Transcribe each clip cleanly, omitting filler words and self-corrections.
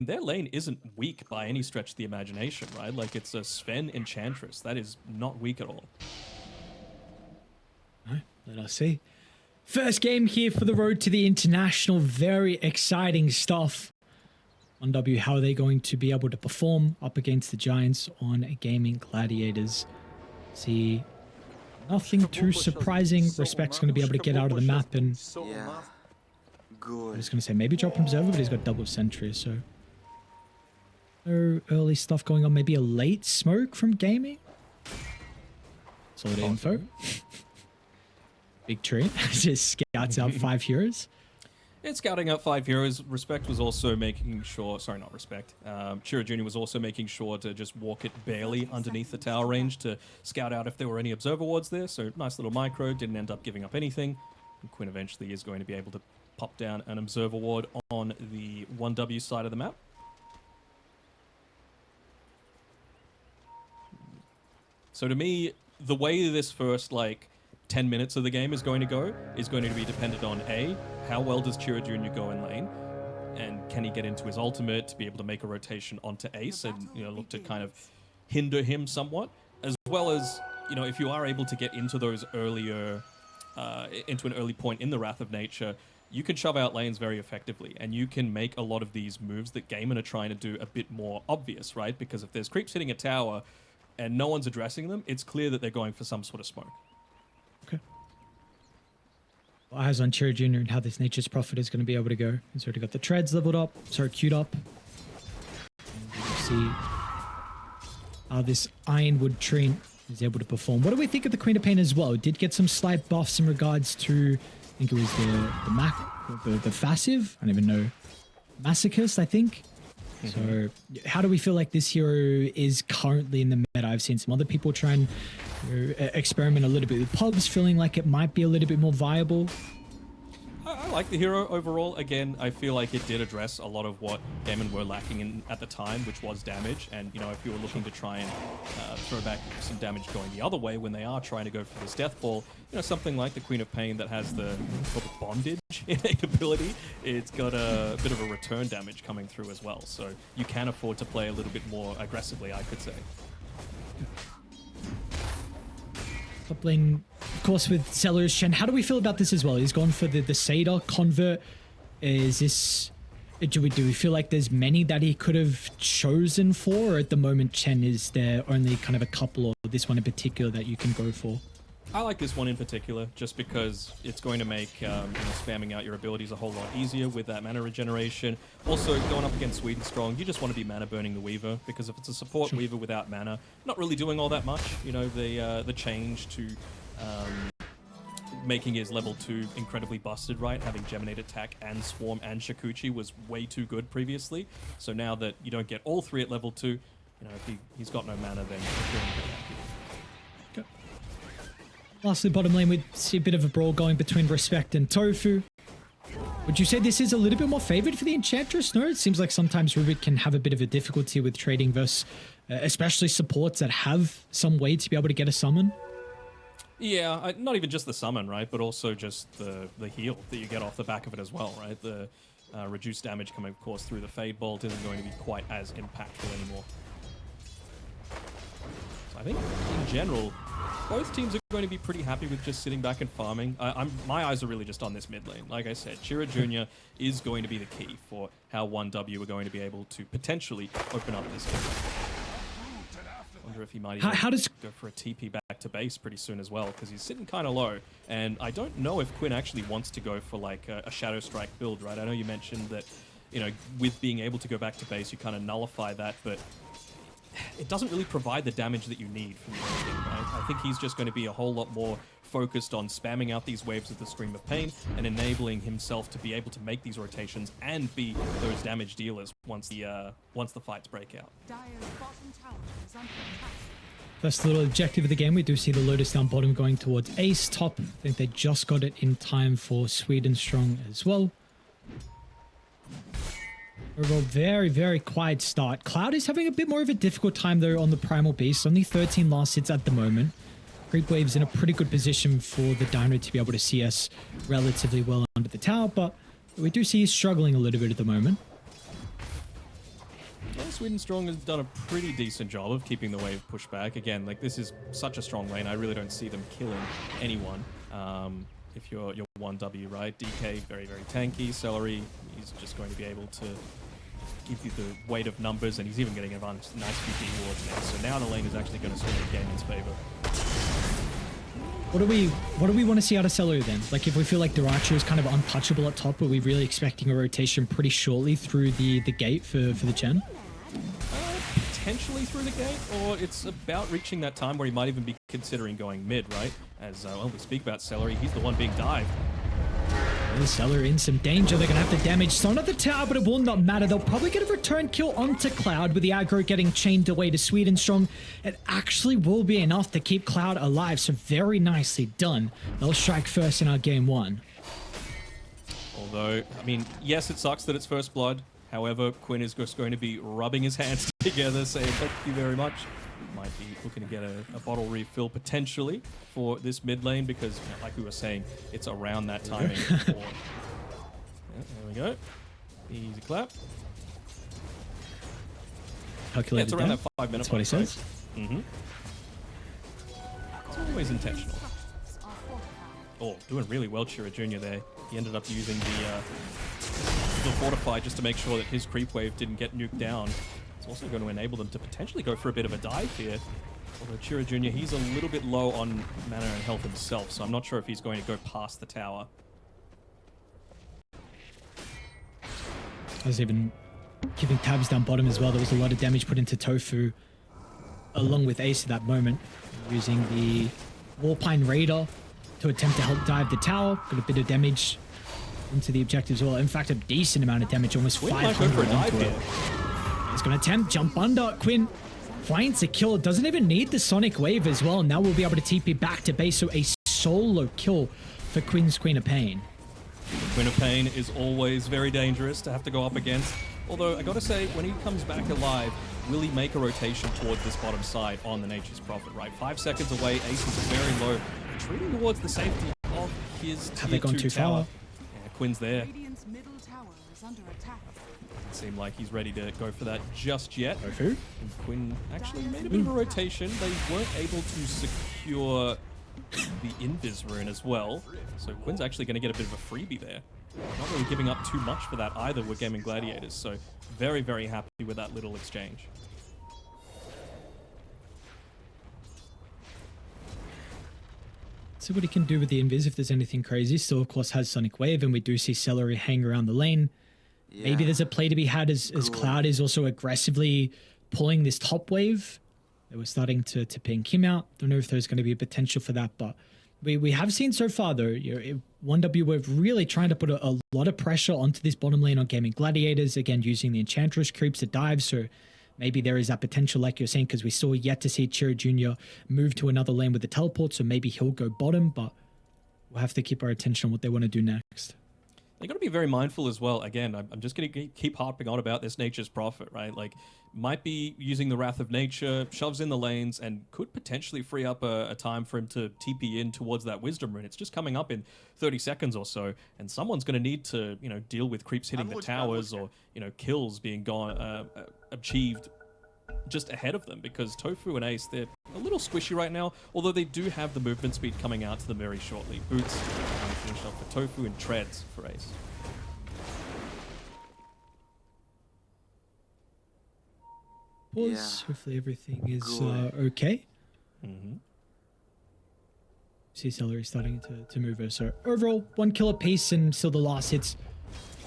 their lane isn't weak by any stretch of the imagination, right? Like, it's a Sven Enchantress. That is not weak at all. All right, let us see. First game here for the road to the international. Very exciting stuff. 1W, how are they going to be able to perform up against the Giants on Gaimin Gladiators? See, nothing too surprising. Respect's going to be able to get out of the map, and Yeah. I'm just going to say maybe drop an observer, but he's got double sentry, so no early stuff going on. Maybe a late smoke from Gaming. Solid info. Big tree. Just scouts out 5 heroes. It's scouting out 5 heroes. Respect was also making sure, sorry, not Respect. Chira Jr. was also making sure to just walk it barely underneath the tower range to scout out if there were any observer wards there. So nice little micro, didn't end up giving up anything. And Quinn eventually is going to be able to pop down an observer ward on the 1W side of the map. So to me, the way this first, 10 minutes of the game is going to be dependent on A, how well does Chira Jr. go in lane, and can he get into his ultimate to be able to make a rotation onto Ace and look to kind of hinder him somewhat, as well as if you are able to get into those earlier into an early point in the Wrath of Nature, you can shove out lanes very effectively, and you can make a lot of these moves that Gaimin are trying to do a bit more obvious, right? Because if there's creeps hitting a tower and no one's addressing them, it's clear that they're going for some sort of smoke. Okay. Well, eyes on Chira Jr. and how this Nature's Prophet is going to be able to go. He's already got the treads leveled up, queued up. And you see how this Ironwood Tree is able to perform. What do we think of the Queen of Pain as well? Did get some slight buffs in regards to, I think it was the Fassive. I don't even know. Masochist, I think. So how do we feel like this hero is currently in the meta? I've seen some other people try and experiment a little bit with pubs, feeling like it might be a little bit more viable. I like the hero overall. Again, I feel like it did address a lot of what Gaimin were lacking in at the time, which was damage. And, if you were looking to try and throw back some damage going the other way when they are trying to go for this Death Ball, something like the Queen of Pain that has the bondage innate ability, it's got a bit of a return damage coming through as well. So you can afford to play a little bit more aggressively, I could say. Top lane, of course, with Sellers. Chen, how do we feel about this as well? He's gone for the Seder convert. Is this... Do we feel like there's many that he could have chosen for? Or at the moment, Chen, is there only kind of a couple, or this one in particular that you can go for? I like this one in particular, just because it's going to make spamming out your abilities a whole lot easier with that mana regeneration. Also, going up against Sweden Strong, you just want to be mana burning the Weaver, because if it's a support Weaver without mana, not really doing all that much. The change to making his level 2 incredibly busted, right? Having Geminate Attack and Swarm and Shakuchi was way too good previously. So now that you don't get all 3 at level 2, if he's got no mana, then you're feeling pretty happy. Lastly, bottom lane, we see a bit of a brawl going between Respect and Tofu. Would you say this is a little bit more favored for the Enchantress? No, it seems like sometimes Rubik can have a bit of a difficulty with trading versus especially supports that have some way to be able to get a summon. Yeah, not even just the summon, right? But also just the heal that you get off the back of it as well, right? The reduced damage coming, of course, through the Fade Bolt isn't going to be quite as impactful anymore. So I think, in general, both teams are going to be pretty happy with just sitting back and farming. My eyes are really just on this mid lane. Like I said, Chira Jr. is going to be the key for how 1W are going to be able to potentially open up this game. I wonder if he might even go for a TP back to base pretty soon as well, because he's sitting kind of low. And I don't know if Quinn actually wants to go for like a Shadow Strike build, right? I know you mentioned that, with being able to go back to base, you kind of nullify that, but it doesn't really provide the damage that you need from the game, right? I think he's just going to be a whole lot more focused on spamming out these waves of the Scream of Pain and enabling himself to be able to make these rotations and be those damage dealers once the fights break out. First little objective of the game, we do see the Lotus down bottom going towards Ace top. I think they just got it in time for Sweden Strong as well. Overall, very, very quiet start. Cloud is having a bit more of a difficult time, though, on the Primal Beast. Only 13 last hits at the moment. Creep Wave's in a pretty good position for the Dino to be able to see us relatively well under the tower, but we do see he's struggling a little bit at the moment. Sweden Strong has done a pretty decent job of keeping the wave pushed back. Again, like this is such a strong lane. I really don't see them killing anyone. If you're 1W, right? DK, very, very tanky. Celery, he's just going to be able to give you the weight of numbers, and he's even getting a nice few D wards now. So now the lane is actually going to swing the game in his favor. What do we want to see out of Celery then? Like, if we feel like Diracho is kind of untouchable at top, are we really expecting a rotation pretty shortly through the gate for the Chen? Potentially through the gate, or it's about reaching that time where he might even be considering going mid, right? As well, we speak about Celery, he's the one being dived. Celery in some danger. They're going to have to damage Son at the tower, but it will not matter. They'll probably get a return kill onto Cloud with the aggro getting chained away to Sweden Strong. It actually will be enough to keep Cloud alive, so very nicely done. They'll strike first in our game one. Although, I mean, yes, it sucks that it's first blood. However, Quinn is just going to be rubbing his hands together, saying thank you very much. Might be looking to get a bottle refill potentially for this mid lane because, you know, like we were saying, it's around that timing. There we go. Easy clap. Calculated. Yeah, it's around that 5 minutes. That's what he says. Mm-hmm. It's always intentional. Oh, doing really well, Chira Jr. there. He ended up using the Fortify just to make sure that his creep wave didn't get nuked down. It's also going to enable them to potentially go for a bit of a dive here. Although Chira Jr., he's a little bit low on mana and health himself, so I'm not sure if he's going to go past the tower. I was even keeping tabs down bottom as well. There was a lot of damage put into Tofu along with Ace at that moment, using the Warpine Raider to attempt to help dive the tower. Got a bit of damage into the objective as well. In fact, a decent amount of damage, almost 500 onto it. He's going to attempt jump under. Quinn finds a kill. Doesn't even need the Sonic Wave as well. Now we'll be able to TP back to base. So a solo kill for Quinn's Queen of Pain. Queen of Pain is always very dangerous to have to go up against. Although, I gotta say, when he comes back alive, will he make a rotation towards this bottom side on the Nature's Prophet, right? 5 seconds away, Ace is very low. Retreating towards the safety of his Have they gone too tower. far? Yeah, Quinn's there. Radiant's middle tower is under attack. Seem like he's ready to go for that just yet. Tofu? And Quinn actually made a bit of a rotation. They weren't able to secure the Invis rune as well. So Quinn's actually going to get a bit of a freebie there. Not really giving up too much for that either with Gaimin Gladiators. So very, very happy with that little exchange. See what he can do with the Invis if there's anything crazy. Still, of course, has Sonic Wave, and we do see Celery hang around the lane. Yeah. Maybe there's a play to be had as Cloud is also aggressively pulling this top wave. They were starting to ping him out. Don't know if there's going to be a potential for that, but we have seen so far, though, 1W, we're really trying to put a lot of pressure onto this bottom lane on Gaimin Gladiators, again, using the Enchantress creeps to dive, so maybe there is that potential, like you're saying, because we still yet to see Chira Jr. move to another lane with the teleport, so maybe he'll go bottom, but we'll have to keep our attention on what they want to do next. They got to be very mindful as well. Again, I'm just going to keep harping on about this Nature's Prophet, right? Like, might be using the Wrath of Nature, shoves in the lanes, and could potentially free up a time for him to TP in towards that Wisdom Rune. It's just coming up in 30 seconds or so, and someone's going to need to, deal with creeps hitting the towers or, kills being achieved just ahead of them, because Tofu and Ace, they're a little squishy right now, although they do have the movement speed coming out to them very shortly. Boots finished off for Tofu and Treads for Ace. Pause. Yeah. Hopefully everything is okay. Mm-hmm. See Celery starting to move her. So overall, 1 kill apiece, and still the last hits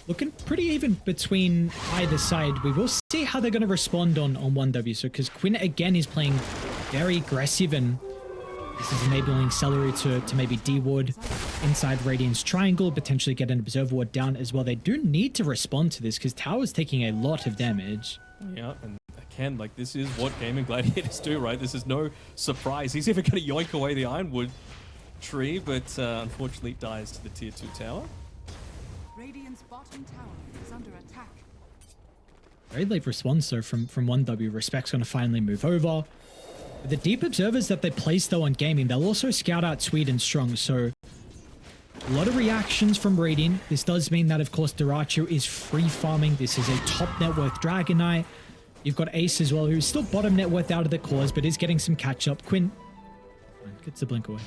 looking pretty even between either side. We will see how they're going to respond on 1W. So because Quinn again is playing very aggressive, and this is enabling Celery to maybe D-ward inside Radiant's triangle, potentially get an Observer Ward down as well. They do need to respond to this because Tower's taking a lot of damage. Yeah, and again, like, this is what Gaimin Gladiators do, right? This is no surprise. He's even going to yoink away the Ironwood tree, but unfortunately dies to the tier 2 tower. Radiant's bottom tower is under attack. Very late response though from 1W. Respect's going to finally move over. With the deep observers that they place though on Gaming, they'll also scout out Sweden Strong, so a lot of reactions from Radiant. This does mean that, of course, Diracho is free farming. This is a top net worth Dragon Knight. You've got Ace as well, who's still bottom net worth out of the cause, but is getting some catch up. Quinn gets the blink away.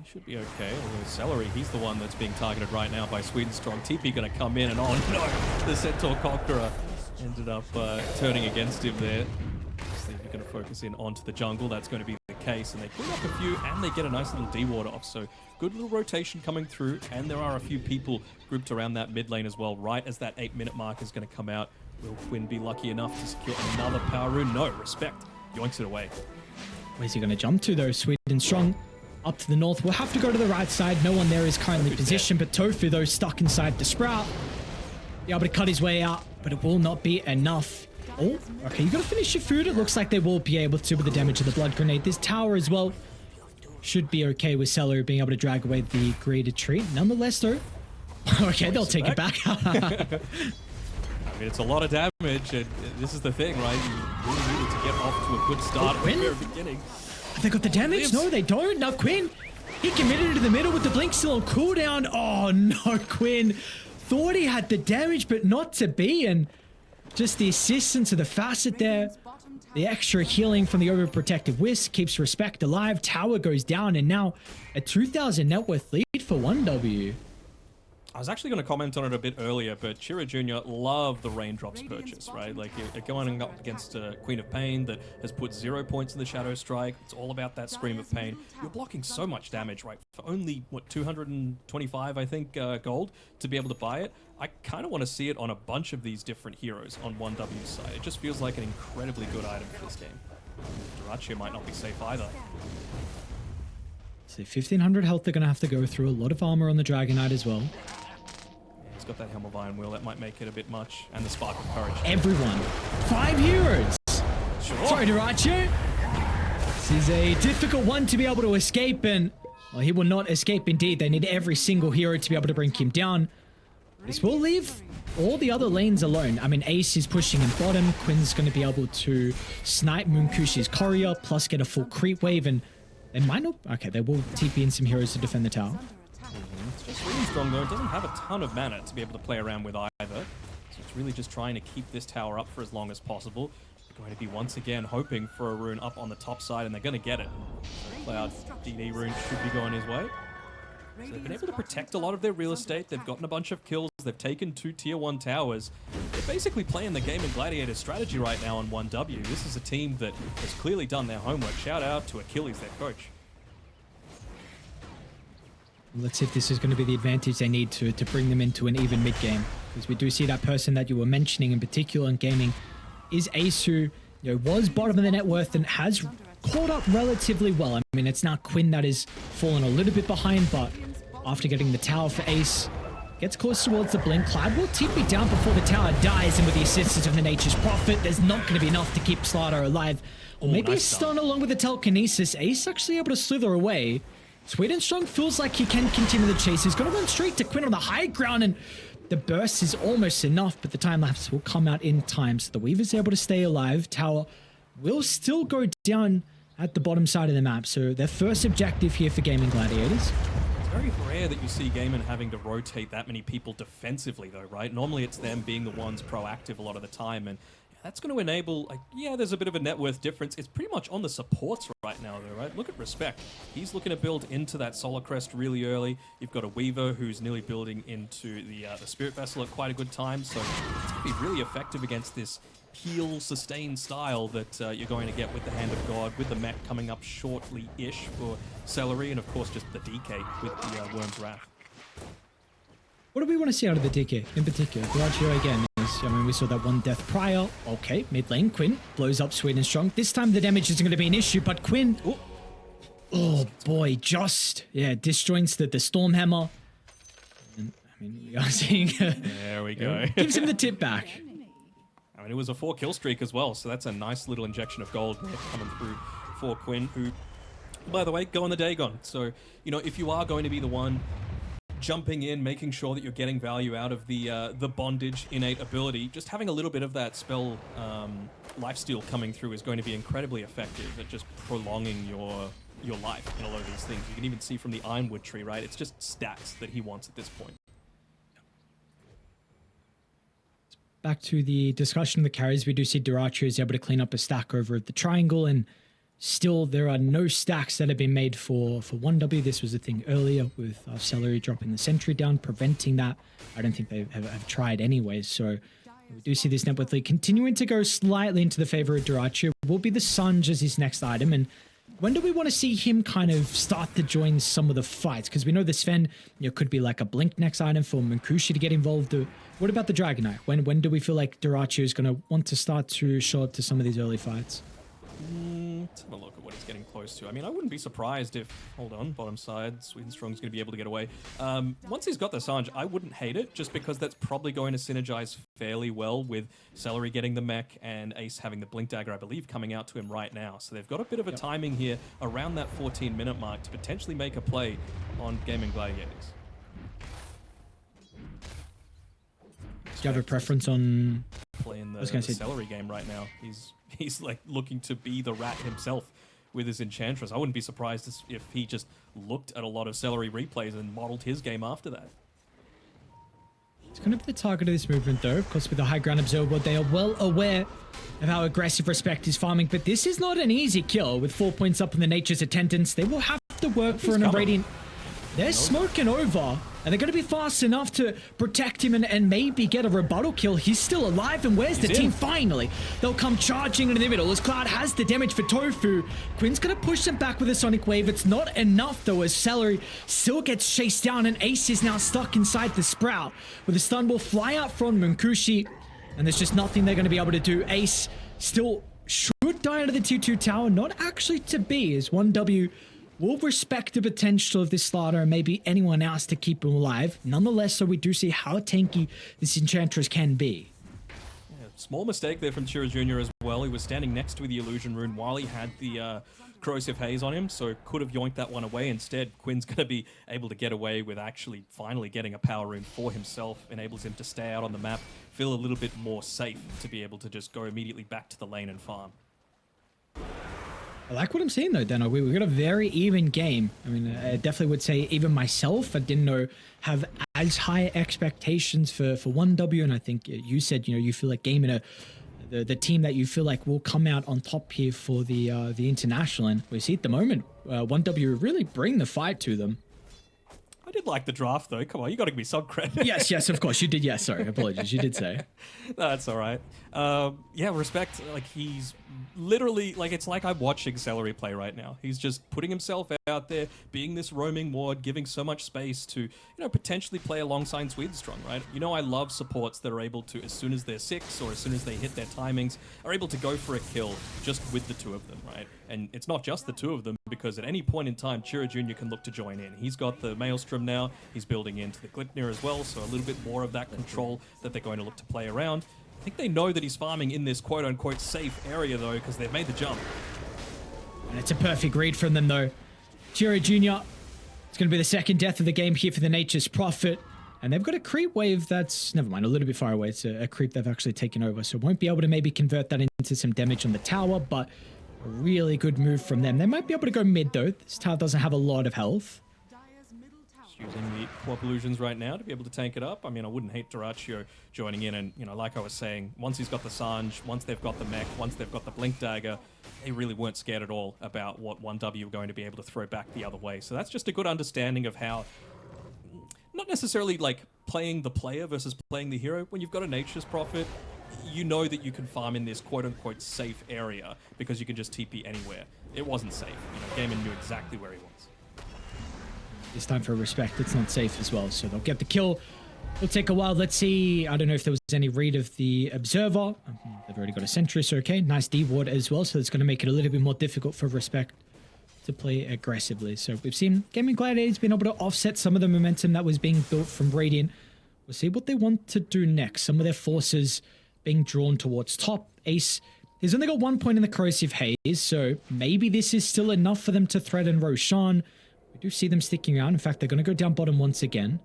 He should be okay. Although Celery, he's the one that's being targeted right now by Sweden Strong. TP going to come in, and oh no, the Centaur Conqueror ended up turning against him there. So if you're going to focus in onto the jungle, that's going to be the case. And they clean up a few, and they get a nice little D-ward off. So good little rotation coming through, and there are a few people grouped around that mid lane as well. Right as that 8-minute mark is going to come out, will Quinn be lucky enough to secure another power rune? No, respect. Yoinks it away. Where's he going to jump to though? Sweden Strong up to the north. We'll have to go to the right side. No one there is currently positioned, but Tofu though stuck inside the Sprout. Be able to cut his way out, but it will not be enough. Oh, okay, you got to finish your food. It looks like they will be able to with the damage of the Blood Grenade. This tower as well should be okay with Celery being able to drag away the Greater Tree. Nonetheless though, okay, they'll take it back. I mean, it's a lot of damage, and this is the thing, right? You really needed to get off to a good start at the very beginning. Have they got the damage? No, they don't. Now Quinn, he committed to the middle with the blink still on cooldown. Oh no, Quinn thought he had the damage, but not to be, and just the assistance of the facet there. The extra healing from the overprotective Wisp keeps Respect alive. Tower goes down, and now a 2,000 net worth lead for 1W. I was actually going to comment on it a bit earlier, but Chira Jr. loved the Raindrops purchase, right? Like, you're going up against Queen of Pain that has put 0 points in the Shadow Strike. It's all about that Scream of Pain. You're blocking so much damage, right? For only, what, 225, I think, gold to be able to buy it. I kind of want to see it on a bunch of these different heroes on 1W's side. It just feels like an incredibly good item for this game. Durachia might not be safe either. So 1,500 health they're going to have to go through. A lot of armor on the Dragon Knight as well. He's got that Helm of Iron Will. That might make it a bit much. And the Spark of Courage. Everyone. 5 heroes. Sure. Sorry, Durachia. This is a difficult one to be able to escape, and well, he will not escape indeed. They need every single hero to be able to bring him down. This will leave all the other lanes alone. I mean, Ace is pushing in bottom. Quinn's going to be able to snipe Moonkushi's Courier, plus get a full creep wave, and they might not... Okay, they will TP in some heroes to defend the tower. It's just really strong though. It doesn't have a ton of mana to be able to play around with either. So it's really just trying to keep this tower up for as long as possible. They're going to be once again hoping for a rune up on the top side, and they're going to get it. So Cloud DD rune should be going his way. So they've been able to protect a lot of their real estate. They've gotten a bunch of kills. They've taken 2 tier 1 towers. They're basically playing the Gaimin Gladiators strategy right now on 1W. This is a team that has clearly done their homework. Shout out to Achilles, their coach. Let's see if this is going to be the advantage they need to bring them into an even mid game. Because we do see that person that you were mentioning in particular in gaming is Ace, who was bottom of the net worth and has caught up relatively well. I mean, it's not Quinn that is fallen a little bit behind, but after getting the tower for Ace, gets close towards the blink. Cloud will TP down before the tower dies, and with the assistance of the Nature's Prophet, there's not going to be enough to keep Slaughter alive. Or maybe nice a stun along with the telekinesis. Ace actually able to slither away. Sweden Strong feels like he can continue the chase. He's going to run straight to Quinn on the high ground, and the burst is almost enough, but the time lapse will come out in time. So the Weaver's able to stay alive. Tower will still go down at the bottom side of the map. So their first objective here for Gaimin Gladiators. It's very rare that you see Gaimin having to rotate that many people defensively though, right? Normally it's them being the ones proactive a lot of the time, and that's going to enable, like, yeah, there's a bit of a net worth difference. It's pretty much on the supports right now, though, right? Look at Respect. He's looking to build into that Solar Crest really early. You've got a Weaver who's nearly building into the Spirit Vessel at quite a good time. So it's going to be really effective against this heal, sustain style that you're going to get with the Hand of God, with the mech coming up shortly-ish for Celery, and, of course, just the DK with the Worm's Wrath. What do we want to see out of the DK in particular? Durachia again is, I mean, we saw that one death prior. Okay, mid lane, Quinn blows up Sweden Strong. This time the damage isn't going to be an issue, but Quinn, oh boy, just, yeah, disjoints the Stormhammer. And, I mean, we are seeing, there we go. Gives him the tip back. I mean, it was a 4 kill streak as well, so that's a nice little injection of gold coming through for Quinn, who, by the way, go on the Dagon. So, if you are going to be the one jumping in, making sure that you're getting value out of the bondage innate ability, just having a little bit of that spell lifesteal coming through is going to be incredibly effective at just prolonging your life in a lot of these things. You can even see from the Ironwood tree, right? It's just stats that he wants at this point. back to the discussion of the carries, we do see Dyrachyo is able to clean up a stack over at the triangle, and still there are no stacks that have been made for 1W. This was a thing earlier with Celery dropping the sentry down, preventing that. I don't think they have tried anyways, so we do see this network lead continuing to go slightly into the favor of Dyrachyo. Will be the Sunj as his next item, and when do we want to see him kind of start to join some of the fights? Because we know the Sven, could be like a blink next item for Munkushi to get involved. What about the Dragon Knight? When do we feel like Dyrachyo is going to want to start to show up to some of these early fights? Let's have a look at what he's getting close to. I mean, I wouldn't be surprised if, hold on, bottom side, Sweet and Strong's going to be able to get away. Once he's got the Sanj, I wouldn't hate it, just because that's probably going to synergize fairly well with Celery getting the mech and Ace having the Blink Dagger, I believe, coming out to him right now. So they've got a bit of a timing here around that 14-minute mark to potentially make a play on Gaimin Gladiators. Do you have a preference on playing the Celery game right now? He's like looking to be the rat himself with his Enchantress. I wouldn't be surprised if he just looked at a lot of Celery replays and modeled his game after that. It's going to be the target of this movement, though. Of course, with the high ground observer, they are well aware of how aggressive Respect is farming, but this is not an easy kill. With 4 points up in the Nature's attendance, they will have to work for an Radiant. They're smoking over, and they're going to be fast enough to protect him and maybe get a rebuttal kill. He's still alive, and where's the team? Finally, they'll come charging into the middle as Cloud has the damage for Tofu. Quinn's going to push them back with a Sonic Wave. It's not enough, though, as Celery still gets chased down, and Ace is now stuck inside the Sprout. With a stun will fly out from Munkushi, and there's just nothing they're going to be able to do. Ace still should die under the 2-2 tower, not actually to be, as 1W will respect the potential of this Slaughter and maybe anyone else to keep him alive. Nonetheless, so we do see how tanky this Enchantress can be. Yeah, small mistake there from Chira Jr. as well. He was standing next to the Illusion Rune while he had the Corrosive Haze on him, so could have yoinked that one away. Instead, Quinn's going to be able to get away with actually finally getting a Power Rune for himself. Enables him to stay out on the map, feel a little bit more safe to be able to just go immediately back to the lane and farm. I like what I'm seeing, though, Dano. We got a very even game. I mean, I definitely would say even myself, I didn't have as high expectations for 1W, and I think you said, you feel like Gaimin the team that you feel like will come out on top here for the international, and we see at the moment 1W really bring the fight to them. I did like the draft, though. Come on, you got to give me some credit. Yes, of course. You did, yes. Sorry, apologies. You did say. That's all right. Yeah, Respect, like, he's literally, like, it's like I'm watching Celery play right now. He's just putting himself out there, being this roaming ward, giving so much space to, potentially play alongside Swedenstrong, right? I love supports that are able to, as soon as they're 6 or as soon as they hit their timings, are able to go for a kill just with the 2 of them, right? And it's not just the 2 of them, because at any point in time, Chira Jr. can look to join in. He's got the Maelstrom now, he's building into the Glipnir as well, so a little bit more of that control that they're going to look to play around. I think they know that he's farming in this quote-unquote safe area, though, because they've made the jump. And it's a perfect read from them, though. Chira Jr., it's going to be the second death of the game here for the Nature's Prophet. And they've got a creep wave that's, never mind, a little bit far away. It's a creep they've actually taken over, so won't be able to maybe convert that into some damage on the tower, but a really good move from them. They might be able to go mid, though. This tower doesn't have a lot of health. Using the Co-op Illusions right now to be able to tank it up. I mean, I wouldn't hate Dyrachyo joining in, and, like I was saying, once he's got the Sanj, once they've got the mech, once they've got the Blink Dagger, they really weren't scared at all about what 1W were going to be able to throw back the other way. So that's just a good understanding of how, not necessarily like playing the player versus playing the hero. When you've got a Nature's Prophet, you know that you can farm in this quote-unquote safe area because you can just TP anywhere. It wasn't safe. Gaimin knew exactly where he was. This time for Respect, it's not safe as well, so they'll get the kill. It'll take a while. Let's see. I don't know if there was any read of the Observer. They've already got a Sentry, so okay. Nice D-Ward as well, so it's going to make it a little bit more difficult for Respect to play aggressively. So we've seen Gaimin Gladiators being able to offset some of the momentum that was being built from Radiant. We'll see what they want to do next. Some of their forces being drawn towards top. Ace, he's only got 1 point in the Corrosive Haze, so maybe this is still enough for them to threaten Roshan. We do see them sticking around. In fact, they're going to go down bottom once again.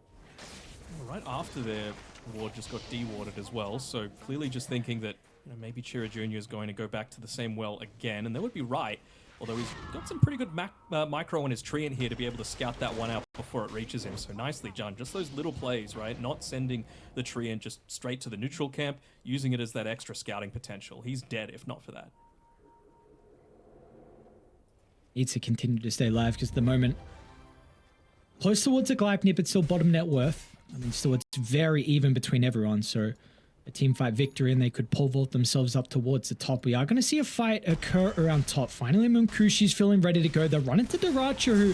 Right after their ward just got de-warded as well, so clearly just thinking that maybe Chira Jr. is going to go back to the same well again, and they would be right. Although he's got some pretty good micro on his tree in here to be able to scout that one out before it reaches him. So nicely done. Just those little plays, right? Not sending the tree in just straight to the neutral camp, using it as that extra scouting potential. He's dead if not for that. Needs to continue to stay alive because at the moment, close towards a Gleipnir, but still bottom net worth. I mean, still it's very even between everyone. So a team fight victory and they could pole vault themselves up towards the top. We are going to see a fight occur around top. Finally, Munkushi's feeling ready to go. They're running to Daracha, who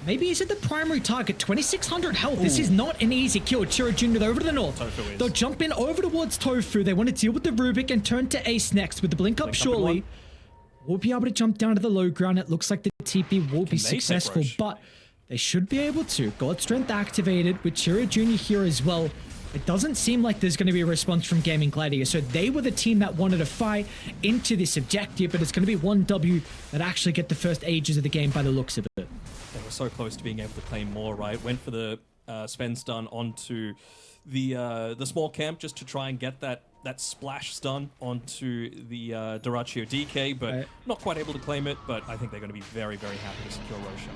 maybe isn't the primary target. 2,600 health. Ooh. This is not an easy kill. Chira Jr. over to the north. They'll jump in over towards Tofu. They want to deal with the Rubik and turn to Ace next with the blink up shortly. We'll be able to jump down to the low ground. It looks like the TP will be successful, but they should be able to. God Strength activated with Chira Jr. here as well. It doesn't seem like there's going to be a response from Gaimin Gladiators. So they were the team that wanted to fight into this objective, but it's going to be 1W that actually get the first ages of the game by the looks of it. They were so close to being able to claim more, right? Went for the Sven stun onto the small camp just to try and get that splash stun onto the Dyrachio DK, but not quite able to claim it. But I think they're going to be very, very happy to secure Roshan.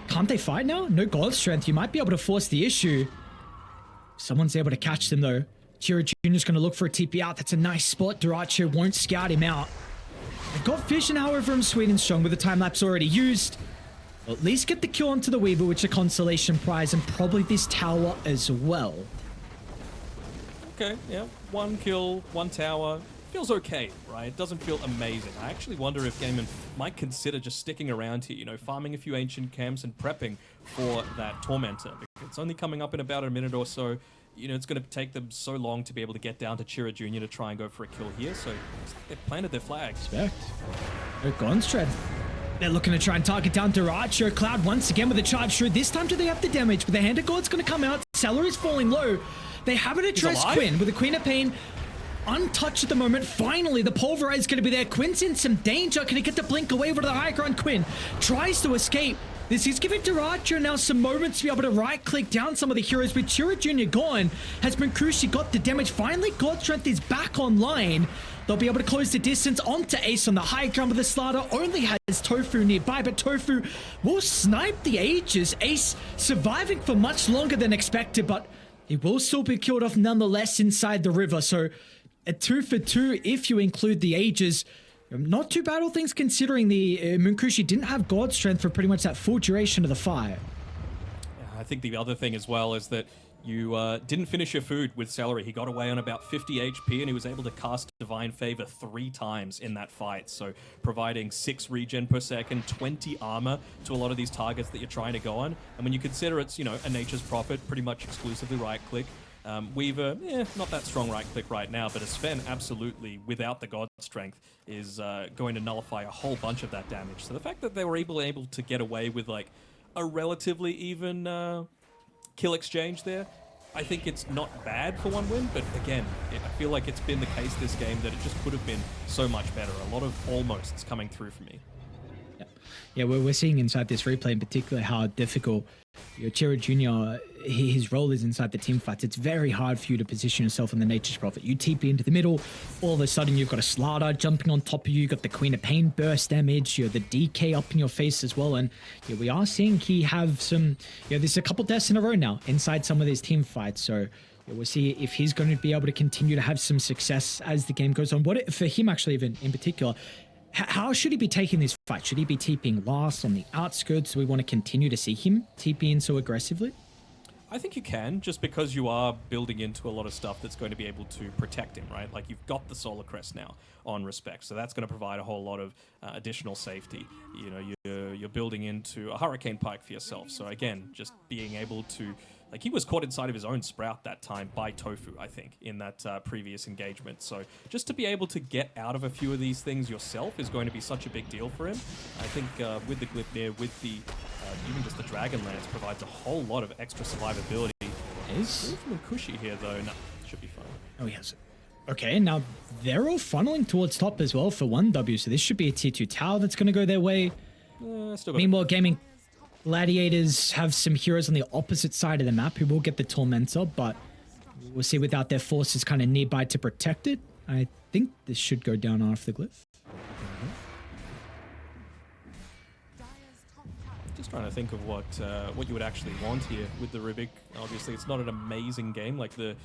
Can't they fight now? No God Strength. You might be able to force the issue. Someone's able to catch them though. Chira Jr.'s going to look for a TP out. That's a nice spot. Dyrachio won't scout him out. They've got vision, however, from Sweet and Strong with the time lapse already used. They'll at least get the kill onto the Weaver, which is a consolation prize, and probably this tower as well. Okay, yeah. 1 kill, 1 tower. Feels okay, right? It doesn't feel amazing. I actually wonder if Gaimin might consider just sticking around here, you know, farming a few ancient camps and prepping for that Tormentor. It's only coming up in about a minute or so. You know, it's going to take them so long to be able to get down to Chira Jr. to try and go for a kill here. So they've planted their flags. Respect. They're gone straight. They're looking to try and target down Dyrachio. Cloud once again with a charge through. This time do they have the damage? But the Hand of God's going to come out. Salary's falling low. They haven't addressed Quinn with the Queen of Pain untouched at the moment. Finally, the Pulverize is going to be there. Quinn's in some danger. Can he get the blink away over to the high ground? Quinn tries to escape. This is giving Dyrachio now some moments to be able to right-click down some of the heroes. With Chira Jr. gone, has Munkushi got the damage? Finally, God Strength is back online. They'll be able to close the distance onto Ace on the high ground, but the Slaughter only has Tofu nearby, but Tofu will snipe the Aegis. Ace surviving for much longer than expected, but he will still be killed off nonetheless inside the river. So a 2 for 2 if you include the Aegis. Not too bad, all things considering. The Munkushi didn't have God Strength for pretty much that full duration of the fight. I think the other thing as well is that you didn't finish your food with Celery. He got away on about 50 HP and he was able to cast Divine Favor 3 times in that fight. So providing 6 regen per second, 20 armor to a lot of these targets that you're trying to go on. And when you consider it's, you know, a Nature's Prophet, pretty much exclusively right click. Weaver, not that strong right click right now, but a Sven absolutely, without the God Strength, is going to nullify a whole bunch of that damage. So the fact that they were able to get away with like a relatively even kill exchange there, I think it's not bad for 1 win, but again, I feel like it's been the case this game that it just could have been so much better. A lot of almosts coming through for me. Yeah, we're seeing inside this replay in particular how difficult Chira Jr., his role is inside the team fights. It's very hard for you to position yourself in the Nature's Prophet. You TP into the middle, all of a sudden you've got a Slaughter jumping on top of you, you've got the Queen of Pain burst damage, you're the DK up in your face as well, and we are seeing he have some, there's a couple deaths in a row now inside some of these team fights, so we'll see if he's going to be able to continue to have some success as the game goes on. For him actually, even in particular, how should he be taking this fight? Should he be TPing last on the outskirts? Do we want to continue to see him TP in so aggressively? I think you can, just because you are building into a lot of stuff that's going to be able to protect him, right? Like you've got the Solar Crest now on Respect, so that's going to provide a whole lot of additional safety. You know, you're building into a Hurricane Pike for yourself. So again, just being able to, like, he was caught inside of his own Sprout that time by Tofu, I think, in that previous engagement. So just to be able to get out of a few of these things yourself is going to be such a big deal for him. I think with the Glipnir, with the even just the Dragonlance provides a whole lot of extra survivability. Is Munkushi here though? No, should be fine. Oh, he has it. Okay, now they're all funneling towards top as well for 1W, so this should be a tier 2 tower that's going to go their way. Meanwhile, Gaimin Gladiators have some heroes on the opposite side of the map who will get the Tormentor, but we'll see without their forces kind of nearby to protect it. I think this should go down after the glyph. Just trying to think of what you would actually want here with the Rubik. Obviously, it's not an amazing game. Like the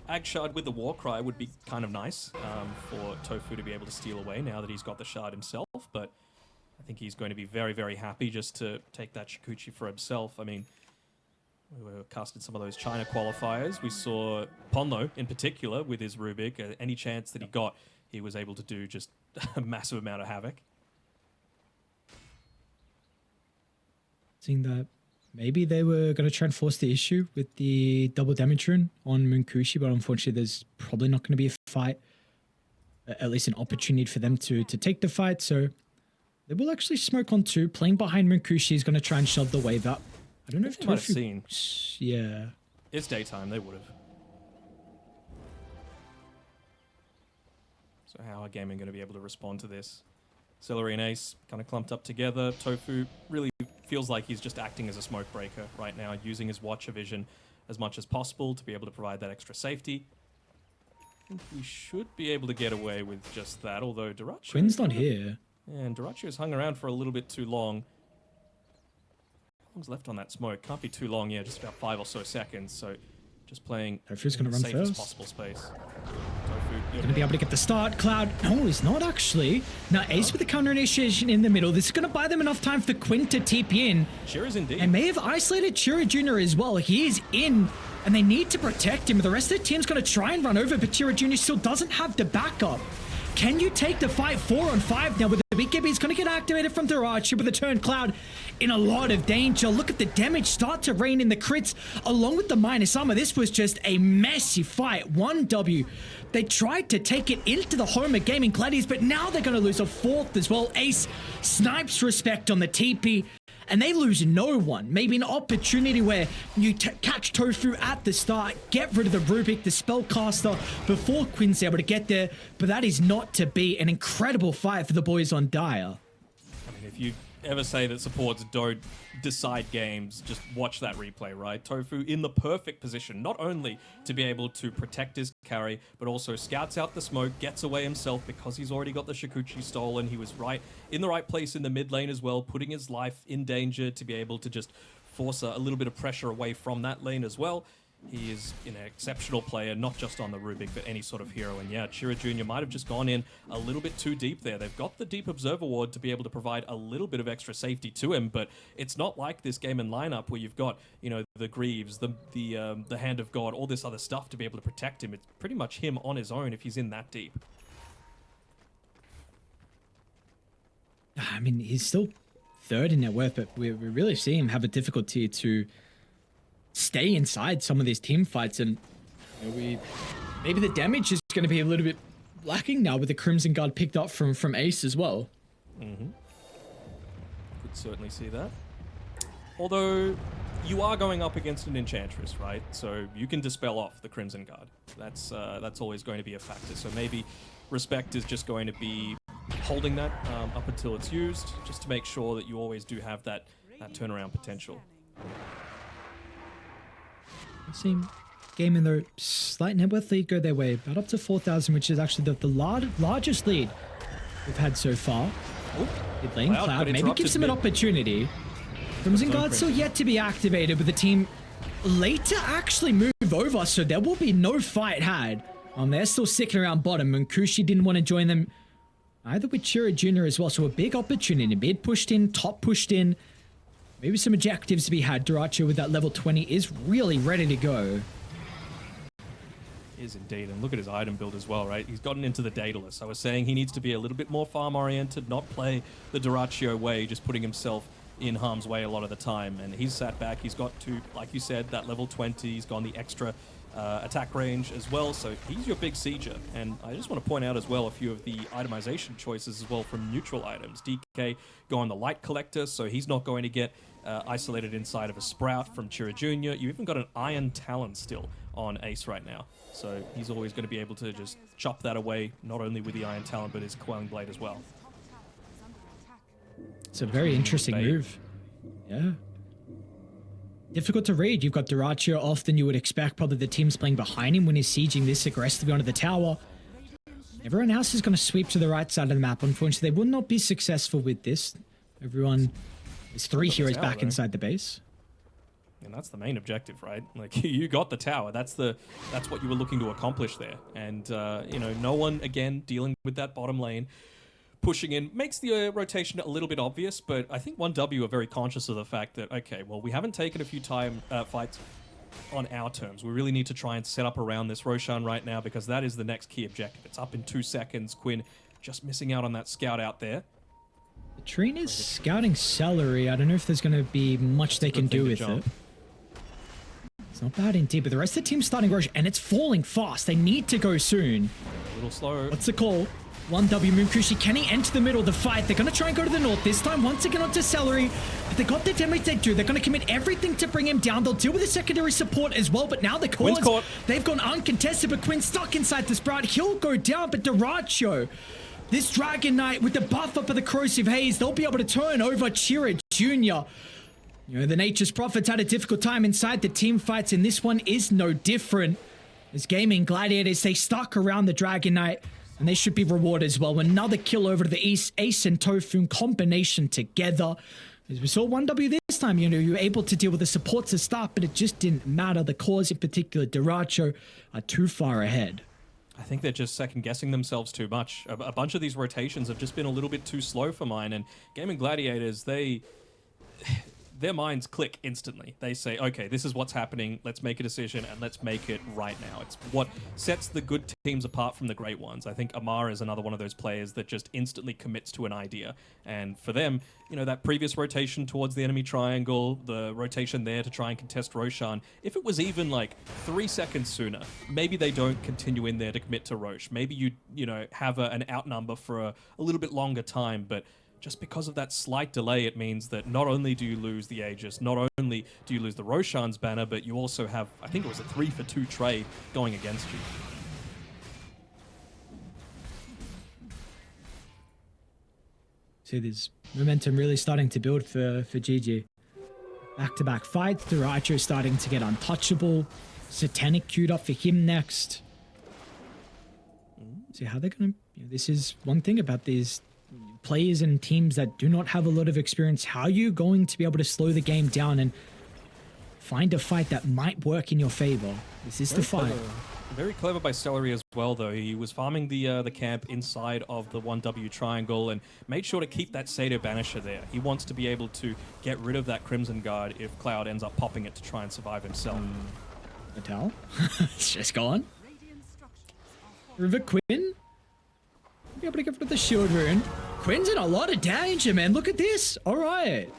Ag Shard with the Warcry would be kind of nice for Tofu to be able to steal away now that he's got the Shard himself. But I think he's going to be very, very happy just to take that Shikuchi for himself. I mean, we were casted some of those China qualifiers. We saw Ponlo in particular with his Rubik. Any chance that he got, he was able to do just a massive amount of havoc. Seeing that maybe they were going to try and force the issue with the double damage rune on Munkushi, but unfortunately there's probably not going to be a fight, at least an opportunity for them to take the fight. So they will actually smoke on 2. Playing behind Munkushi is going to try and shove the wave up. I don't know if They might have Tofu... seen. Yeah. It's daytime, they would have. So how are Gaimin going to be able to respond to this? Celery and Ace kind of clumped up together. Tofu really feels like he's just acting as a smoke breaker right now, using his Watcher vision as much as possible to be able to provide that extra safety. I think we should be able to get away with just that, although Duracho... Quinn's not here. Yeah, and Duracho's hung around for a little bit too long. How long's left on that smoke? Can't be too long, yeah, just about 5 or so seconds. So just playing Tofu's going to run safest first. possible space. Tofu, Going to be able to get the start. Cloud, no, he's not actually. Now Ace with the counter initiation in the middle. This is going to buy them enough time for Quinn to TP in. Chira's indeed. And may have isolated Chira Jr. as well. He is in, and they need to protect him. The rest of the team's going to try and run over, but Chira Jr. still doesn't have the backup. Can you take the fight 4-on-5 now with the BKB? He's going to get activated from Durachi with a turn. Cloud in a lot of danger. Look at the damage start to rain in the crits along with the minus armor. This was just a messy fight. 1W. They tried to take it into the home of Gaimin Gladiators, but now they're going to lose a 4th as well. Ace snipes respect on the TP. And they lose no one. Maybe an opportunity where you catch Tofu at the start, get rid of the Rubik, the spellcaster, before Quinn's able to get there. But that is not to be. An incredible fight for the boys on Dire. I mean, if you ever say that supports don't decide games, just watch that replay, right? Tofu in the perfect position, not only to be able to protect his carry, but also scouts out the smoke, gets away himself because he's already got the Shikuchi stolen. He was right in the right place in the mid lane as well, putting his life in danger to be able to just force a little bit of pressure away from that lane as well. He is an exceptional player, not just on the Rubik, but any sort of hero. And yeah, Chira Jr. might have just gone in a little bit too deep there. They've got the Deep Observer Ward to be able to provide a little bit of extra safety to him, but it's not like this game and lineup where you've got, you know, the Greaves, the Hand of God, all this other stuff to be able to protect him. It's pretty much him on his own if he's in that deep. I mean, he's still 3rd in net worth, but we really see him have a difficulty to stay inside some of these team fights, and you know, maybe the damage is going to be a little bit lacking now with the Crimson Guard picked up from Ace as well. Could certainly see that. Although you are going up against an Enchantress, right? So you can dispel off the Crimson Guard. That's always going to be a factor. So maybe Respect is just going to be holding that up until it's used, just to make sure that you always do have that turnaround potential. Same game in their slight net worth lead go their way, about up to 4,000, which is actually the largest lead we've had so far. Mid lane, Cloud maybe gives them an opportunity. Crimson Guard still yet to be activated, but the team late to actually move over, so there will be no fight had. They're still sticking around bottom, and Kushi didn't want to join them either with Chira Jr. as well, so a big opportunity. Mid pushed in, top pushed in. Maybe some objectives to be had. Duracho with that level 20 is really ready to go. Is indeed, and look at his item build as well, right? He's gotten into the Daedalus. I was saying he needs to be a little bit more farm-oriented, not play the Duracho way, just putting himself in harm's way a lot of the time. And he's sat back. He's got to, like you said, that level 20. He's gone the extra attack range as well, so he's your big sieger. And I just want to point out as well a few of the itemization choices as well from neutral items. DK going the Light Collector, so he's not going to get isolated inside of a Sprout from Chira Jr. You even got an Iron Talon still on Ace right now, so he's always going to be able to just chop that away, not only with the Iron Talon, but his Quelling Blade as well. It's a very interesting move. Yeah. Difficult to read. You've got Duracho off than you would expect. Probably the team's playing behind him when he's sieging this aggressively onto the tower. Everyone else is going to sweep to the right side of the map. Unfortunately, they will not be successful with this. Everyone There's 3 Got the heroes tower, back though. inside the base. And that's the main objective, right? Like, you got the tower. That's what you were looking to accomplish there. And you know, no one again dealing with that bottom lane, pushing in makes the rotation a little bit obvious. But I think 1W are very conscious of the fact that, okay, well, we haven't taken a few fights on our terms. We really need to try and set up around this Roshan right now, because that is the next key objective. It's up in 2 seconds. Quinn just missing out on that scout out there. The train is scouting Celery. I don't know if there's going to be much they can do with it. It's not bad indeed, but the rest of the team's starting Roche, and it's falling fast. They need to go soon. A little slow. What's the call? 1W Moonkushi, can he enter the middle of the fight? They're going to try and go to the north this time, once again onto Celery. But they got the damage they do. They're going to commit everything to bring him down. They'll deal with the secondary support as well, but now the cores, they've gone uncontested, but Quinn's stuck inside the Sprout. He'll go down, but Duracho, this Dragon Knight with the buff up of the Corrosive Haze, they'll be able to turn over Chira Jr. You know, the Nature's Prophets had a difficult time inside the team fights, and this one is no different. As Gaimin Gladiators, they stuck around the Dragon Knight, and they should be rewarded as well. Another kill over to the east, Ace and Tofu combination together. As we saw 1W this time, you know, you were able to deal with the supports to start, but it just didn't matter. The cores, in particular, Duracho, are too far ahead. I think they're just second-guessing themselves too much. A bunch of these rotations have just been a little bit too slow for mine, and Gaimin Gladiators, their minds click instantly. They say, okay, this is what's happening, let's make a decision, and let's make it right now. It's what sets the good teams apart from the great ones. I think Amar is another one of those players that just instantly commits to an idea. And for them, you know, that previous rotation towards the enemy triangle, the rotation there to try and contest Roshan, if it was even like 3 seconds sooner, maybe they don't continue in there to commit to Rosh. Maybe you know, have an outnumber for a little bit longer time, but just because of that slight delay, it means that not only do you lose the Aegis, not only do you lose the Roshan's banner, but you also have, I think it was a 3-for-2 trade going against you. So there's momentum really starting to build for GG. Back-to-back fights, Duracho starting to get untouchable. Satanic queued up for him next. See how they're going to... You know, this is one thing about these players and teams that do not have a lot of experience. How are you going to be able to slow the game down and find a fight that might work in your favor? This is the fight. Very clever by Celery as well, though. He was farming the camp inside of the 1W triangle and made sure to keep that Sato Banisher there. He wants to be able to get rid of that Crimson Guard if Cloud ends up popping it to try and survive himself. Natal? It's just gone. River Quinn? Be able to get rid of the shield rune. Quinn's in a lot of danger, man. Look at this. All right.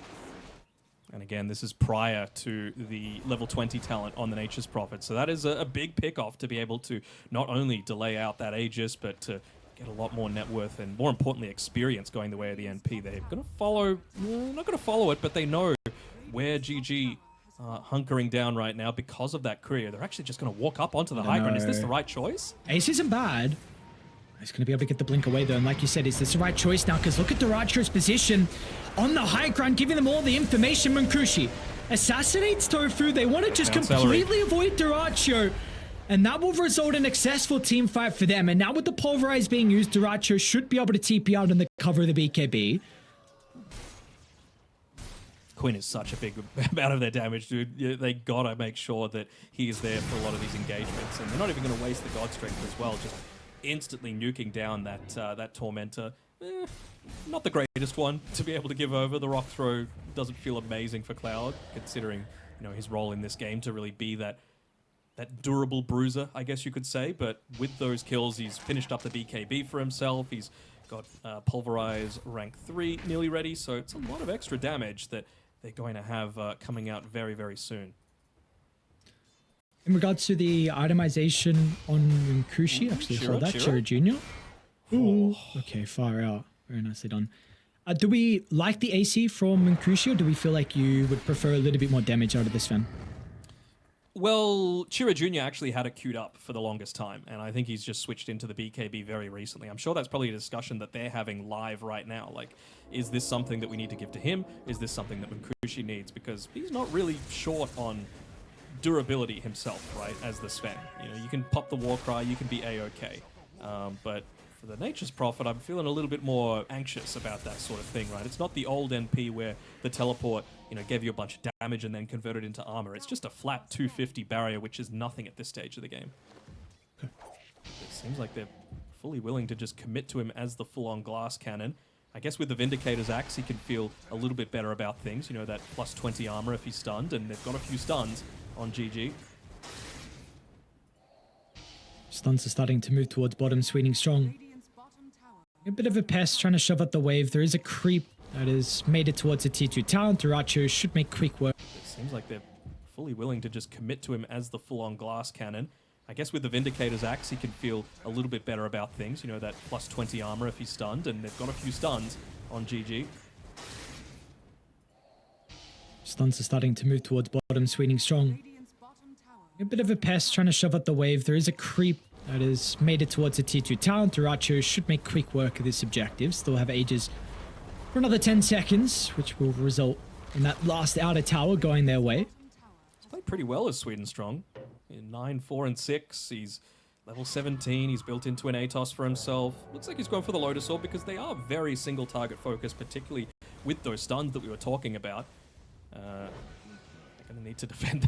And again, this is prior to the level 20 talent on the Nature's Prophet. So that is a big pick-off to be able to not only delay out that Aegis, but to get a lot more net worth and, more importantly, experience going the way of the NP. They're going to follow... not going to follow it, but they know where GG hunkering down right now because of that career. They're actually just going to walk up onto the high ground. Is this the right choice? Ace isn't bad. He's going to be able to get the blink away, though. And like you said, is this the right choice now? Because look at Duracho's position on the high ground, giving them all the information. Munkushi assassinates Tofu. They want to just completely avoid Duracho. And that will result in a successful team fight for them. And now with the Pulverize being used, Duracho should be able to TP out in the cover of the BKB. Quinn is such a big amount of their damage, dude. They gotta make sure that he is there for a lot of these engagements. And they're not even going to waste the God Strength as well. Just instantly nuking down that Tormentor. Not the greatest one to be able to give over. The Rock Throw doesn't feel amazing for Cloud, considering, you know, his role in this game to really be that durable bruiser, I guess you could say. But with those kills, he's finished up the BKB for himself. He's got Pulverize rank 3 nearly ready, so it's a lot of extra damage that they're going to have coming out very, very soon. In regards to the itemization on Munkushi, actually hold that, Chira Jr. Ooh, okay, far out. Very nicely done. Do we like the AC from Munkushi, or do we feel like you would prefer a little bit more damage out of this fan? Well, Chira Jr. actually had it queued up for the longest time, and I think he's just switched into the BKB very recently. I'm sure that's probably a discussion that they're having live right now. Like, is this something that we need to give to him? Is this something that Munkushi needs? Because he's not really short on durability himself, right, as the Sven. You know, you can pop the Warcry, you can be A-OK. But For the Nature's Prophet, I'm feeling a little bit more anxious about that sort of thing, right? It's not the old NP where the teleport, gave you a bunch of damage and then converted into armor. It's just a flat 250 barrier, which is nothing at this stage of the game. It seems like they're fully willing to just commit to him as the full-on glass cannon. I guess with the Vindicator's Axe, he can feel a little bit better about things. That plus 20 armor if he's stunned, and they've got a few stuns on GG. Stuns are starting to move towards bottom, Sweden strong. Radiant's bottom tower. A bit of a pest trying to shove up the wave. There is a creep that has made it towards the T2 tower. Duracho should make quick work. It seems like they're fully willing to just commit to him as the full-on glass cannon. I guess with the Vindicator's Axe, he can feel a little bit better about things. That plus 20 armor if he's stunned, and they've got a few stuns on GG. Stuns are starting to move towards bottom, Sweden strong. Radiant's bottom tower. A bit of a pest trying to shove up the wave. There is a creep that has made it towards the T2 tower. Duracho should make quick work of this objective. Still have ages for another 10 seconds, which will result in that last outer tower going their way. He's played pretty well as Sweden strong. In 9, 4, and 6, he's level 17. He's built into an Atos for himself. Looks like he's going for the Lotus Orb because they are very single target focused, particularly with those stuns that we were talking about. They're going to need to defend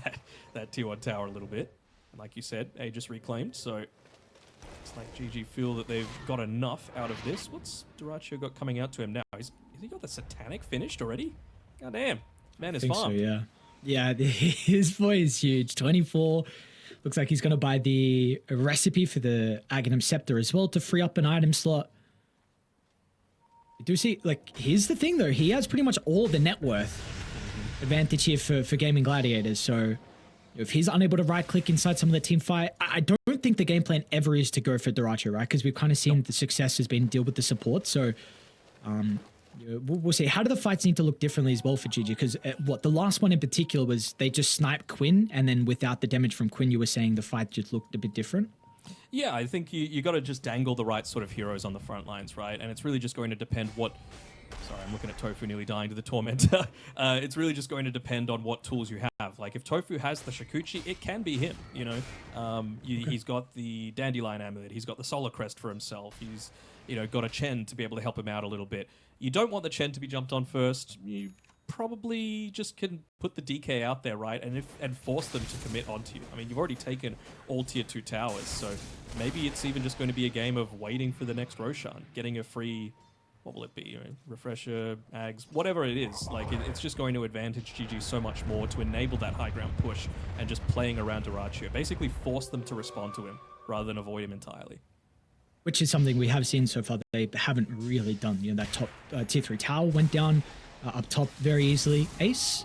that tier 1 tower a little bit. And like you said, Aegis reclaimed, so it's like GG feel that they've got enough out of this. What's Duracho got coming out to him now? Has he got the Satanic finished already? God damn. Man is farmed. So, yeah. Yeah, his boy is huge. 24. Looks like he's going to buy the recipe for the Aghanim Scepter as well to free up an item slot. You do see, here's the thing though. He has pretty much all the net worth advantage here for Gaimin Gladiators. So if he's unable to right click inside some of the team fight, I don't think the game plan ever is to go for Duracho, right? Because we've kind of seen the success has been deal with the support. So we'll see. How do the fights need to look differently as well for GG? Because the last one in particular was they just sniped Quinn, and then without the damage from Quinn, you were saying the fight just looked a bit different. Yeah, I think you got to just dangle the right sort of heroes on the front lines, right? And it's really just going to depend what... Sorry, I'm looking at Tofu nearly dying to the Tormentor. It's really just going to depend on what tools you have. Like, if Tofu has the Shikuchi, it can be him, He's got the Dandelion Amulet. He's got the Solar Crest for himself. He's, got a Chen to be able to help him out a little bit. You don't want the Chen to be jumped on first. You probably just can put the DK out there, right? And force them to commit onto you. I mean, you've already taken all tier 2 towers, so maybe it's even just going to be a game of waiting for the next Roshan, getting a free... What will it be? Refresher, Ags, whatever it is. It's just going to advantage GG so much more to enable that high ground push and just playing around Duracho. Basically force them to respond to him rather than avoid him entirely. Which is something we have seen so far that they haven't really done. That top tier 3 tower went down up top very easily. Ace,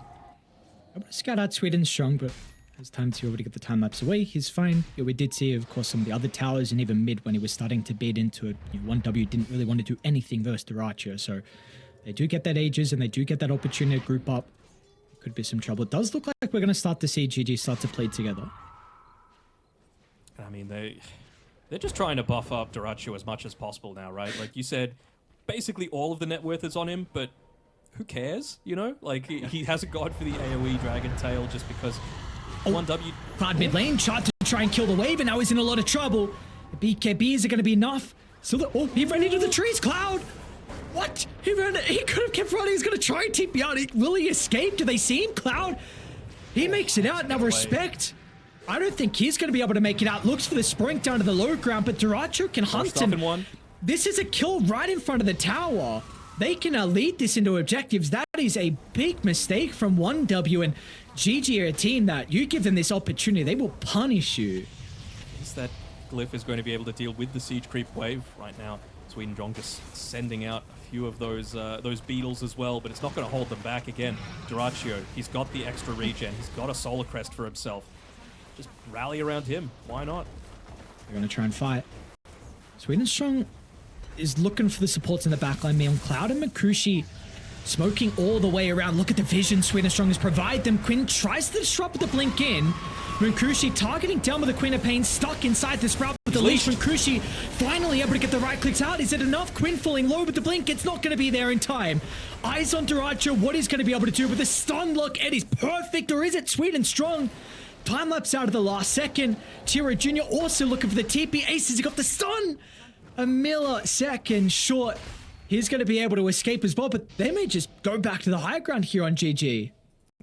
I'm going to scout out Sweden strong, but has time to already get the time lapse away. He's fine. Yeah, we did see, of course, some of the other towers and even mid when he was starting to beat into it. 1W didn't really want to do anything versus Duracho, so they do get that Aegis and they do get that opportunity to group up. Could be some trouble. It does look like we're going to start to see GG start to play together. I mean, they're just trying to buff up Duracho as much as possible now, right? Like you said, basically all of the net worth is on him, but who cares, He hasn't gone for the AoE Dragon Tail just because 1W... Cloud mid lane tried to try and kill the wave, and now he's in a lot of trouble. The BKB, is it going to be enough? He ran into the trees, Cloud! What? He could have kept running. He's going to try and TP out. Will he escape? Do they see him, Cloud? He makes it out. Now, respect. I don't think he's going to be able to make it out. Looks for the sprint down to the low ground, but Duracho can hunt him. This is a kill right in front of the tower. They can lead this into objectives. That is a big mistake from 1W, and GG are a team that you give them this opportunity, they will punish you. Is that Glyph is going to be able to deal with the siege creep wave right now? Sweden Strong just sending out a few of those beetles as well, but it's not going to hold them back again. Duracho, he's got the extra regen. He's got a Solar Crest for himself. Just rally around him. Why not? They're going to try and fight. Sweden Strong is looking for the supports in the backline. Me on Cloud and Makushi smoking all the way around. Look at the vision Sweden Strong has provided them. Quinn tries to disrupt with the blink in. Makushi targeting down with the Queen of Pain, stuck inside the sprout with the leash. Makushi finally able to get the right clicks out. Is it enough? Quinn falling low with the blink. It's not going to be there in time. Eyes on Duracho. What he's going to be able to do with the stun lock. It is perfect. Or is it Sweden Strong? Time lapse out of the last second. Tiro Jr. also looking for the TP. Ace has got the stun. a millisecond short. He's going to be able to escape as well, but they may just go back to the high ground here on GG.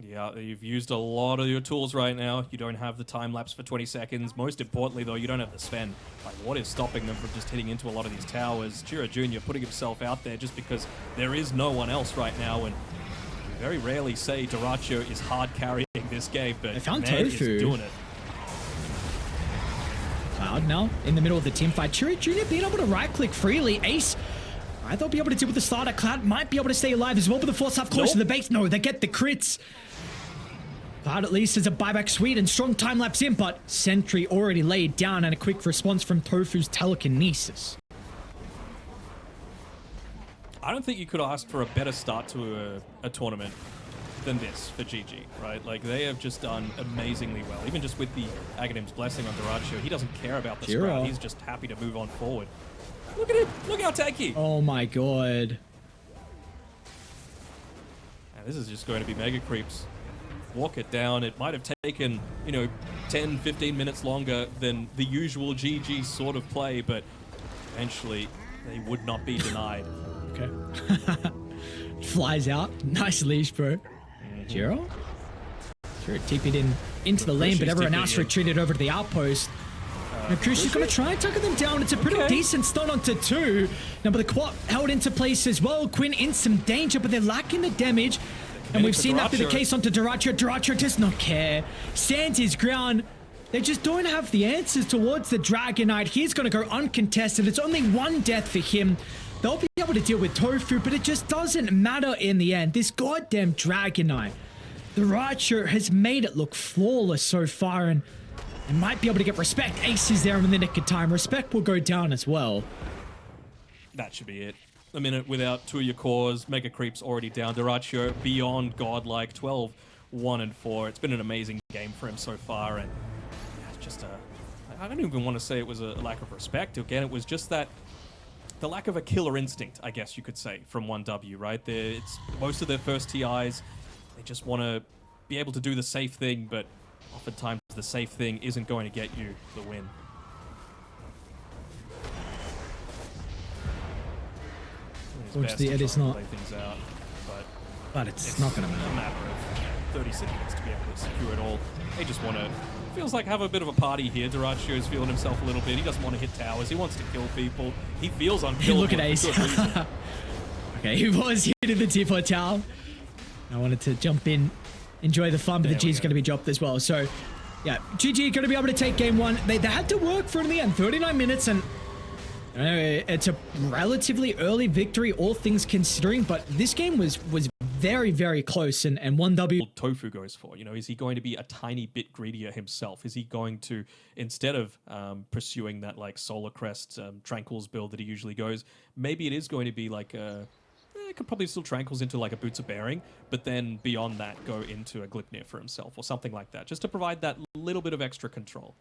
Yeah, you've used a lot of your tools right now. You don't have the time lapse for 20 seconds. Most importantly, though, you don't have the Sven. Like, what is stopping them from just hitting into a lot of these towers? Chira Jr. putting himself out there just because there is no one else right now, and we very rarely say Dyrachyo is hard carrying this game, but they found man Tofu. is doing it. Cloud now in the middle of the team fight. Chira Jr. being able to right-click freely. Ace, they'll be able to deal with the starter. Cloud might be able to stay alive as well, but the force half close to the base. No, they get the crits. Cloud at least is a buyback sweet and strong time lapse in, but Sentry already laid down and a quick response from Tofu's telekinesis. I don't think you could ask for a better start to a tournament than this for GG, right? Like, they have just done amazingly well. Even just with the Aghanim's blessing on Dyrachyo, he doesn't care about the sprout. He's just happy to move on forward. Look at him! Look how tanky! Oh my god. And this is just going to be mega creeps. Walk it down. It might have taken, 10, 15 minutes longer than the usual GG sort of play, but eventually they would not be denied. Okay. Flies out. Nice leash, bro. Jiro? Sure, TP'd into the lane, but everyone else retreated over to the outpost. Nakushi's going to try and tucker them down. It's a pretty decent stun onto 2. Now, but the quad held into place as well. Quinn in some danger, but they're lacking the damage. And we've seen that be the case onto Dyrachyo. Dyrachyo does not care. Stands his ground. They just don't have the answers towards the Dragon Knight. He's going to go uncontested. It's only one death for him. They'll be able to deal with Tofu, but it just doesn't matter in the end. This goddamn Dragon Knight, Dyrachyo has made it look flawless so far, and they might be able to get respect. Ace is there in the nick of time. Respect will go down as well. That should be it. A minute without two of your cores. Mega Creep's already down. Dyrachyo beyond godlike. 12, 1 and 4. It's been an amazing game for him so far, and it's just I don't even want to say it was a lack of respect. Again, it was just that the lack of a killer instinct, I guess you could say, from 1W, right? It's most of their first TIs. They just want to be able to do the safe thing, but oftentimes the safe thing isn't going to get you the win. Fortunately, it is not. Play things out, but it's not going to matter. A matter of 30 seconds to be able to secure it all. They just want to, feels like, have a bit of a party here. Dyrachyo's feeling himself a little bit. He doesn't want to hit towers. He wants to kill people. He feels unkillable. Look at Ace. Okay, he was hitting the T4 tower. I wanted to jump in, enjoy the fun, but the G's going to be dropped as well. So, yeah, GG going to be able to take game one. They had to work for it in the end. 39 minutes, and it's a relatively early victory, all things considering, but this game was very, very close, and 1W. Tofu goes for, is he going to be a tiny bit greedier himself? Is he going to, instead of pursuing that like Solar Crest Tranquils build that he usually goes, maybe it is going to be like could probably still Tranquils into like a Boots of Bearing, but then beyond that go into a Glipnir for himself or something like that, just to provide that little bit of extra control.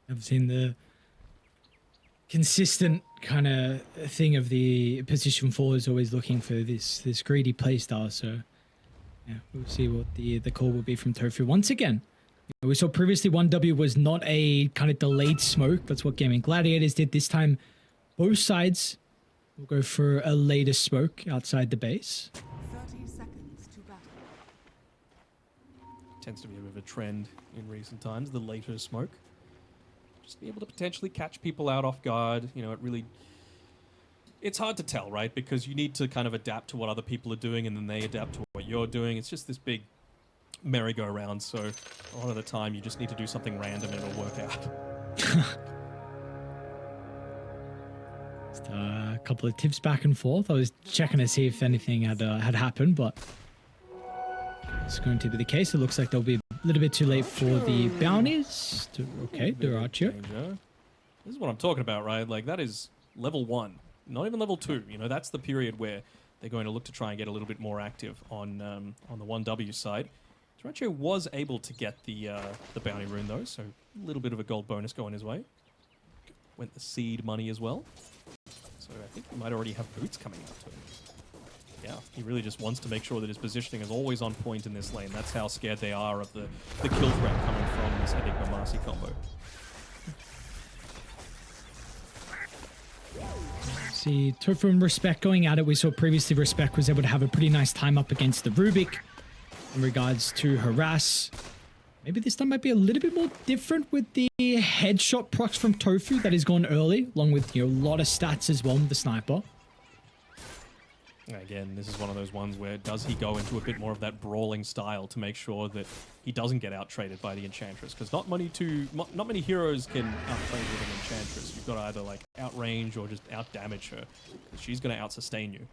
I've seen the consistent kind of thing of the position 4 is always looking for this greedy playstyle. So yeah, we'll see what the call will be from Tofu once again. We saw previously 1W was not a kind of delayed smoke. That's what Gaimin Gladiators did. This time, both sides will go for a later smoke outside the base. 30 seconds to battle. Tends to be a bit of a trend in recent times, the later smoke. Just be able to potentially catch people out off guard. It's hard to tell, right? Because you need to kind of adapt to what other people are doing, and then they adapt to what you're doing. It's just this big merry-go-round, so a lot of the time you just need to do something random and it'll work out. Just a couple of tips back and forth. I was checking to see if anything had happened, but it's going to be the case. It looks like they'll be a little bit too late for the bounties. Okay, Dyrachyo. This is what I'm talking about, right? Like, that is level 1, not even level 2. That's the period where they're going to look to try and get a little bit more active on the 1W side. Dyrachyo was able to get the bounty rune, though, so a little bit of a gold bonus going his way. Went the seed money as well. So I think he might already have boots coming out to him. Yeah, he really just wants to make sure that his positioning is always on point in this lane. That's how scared they are of the kill threat coming from this Enigma Marcy combo. See, Tofu and Respect going at it. We saw previously Respect was able to have a pretty nice time up against the Rubik in regards to harass. Maybe this time might be a little bit more different with the headshot procs from Tofu that has gone early, along with, a lot of stats as well with the sniper. Again, this is one of those ones where does he go into a bit more of that brawling style to make sure that he doesn't get out-traded by the Enchantress? Because not many heroes can out-trade with an Enchantress. You've got to either like outrange or just out-damage her. She's going to out-sustain you.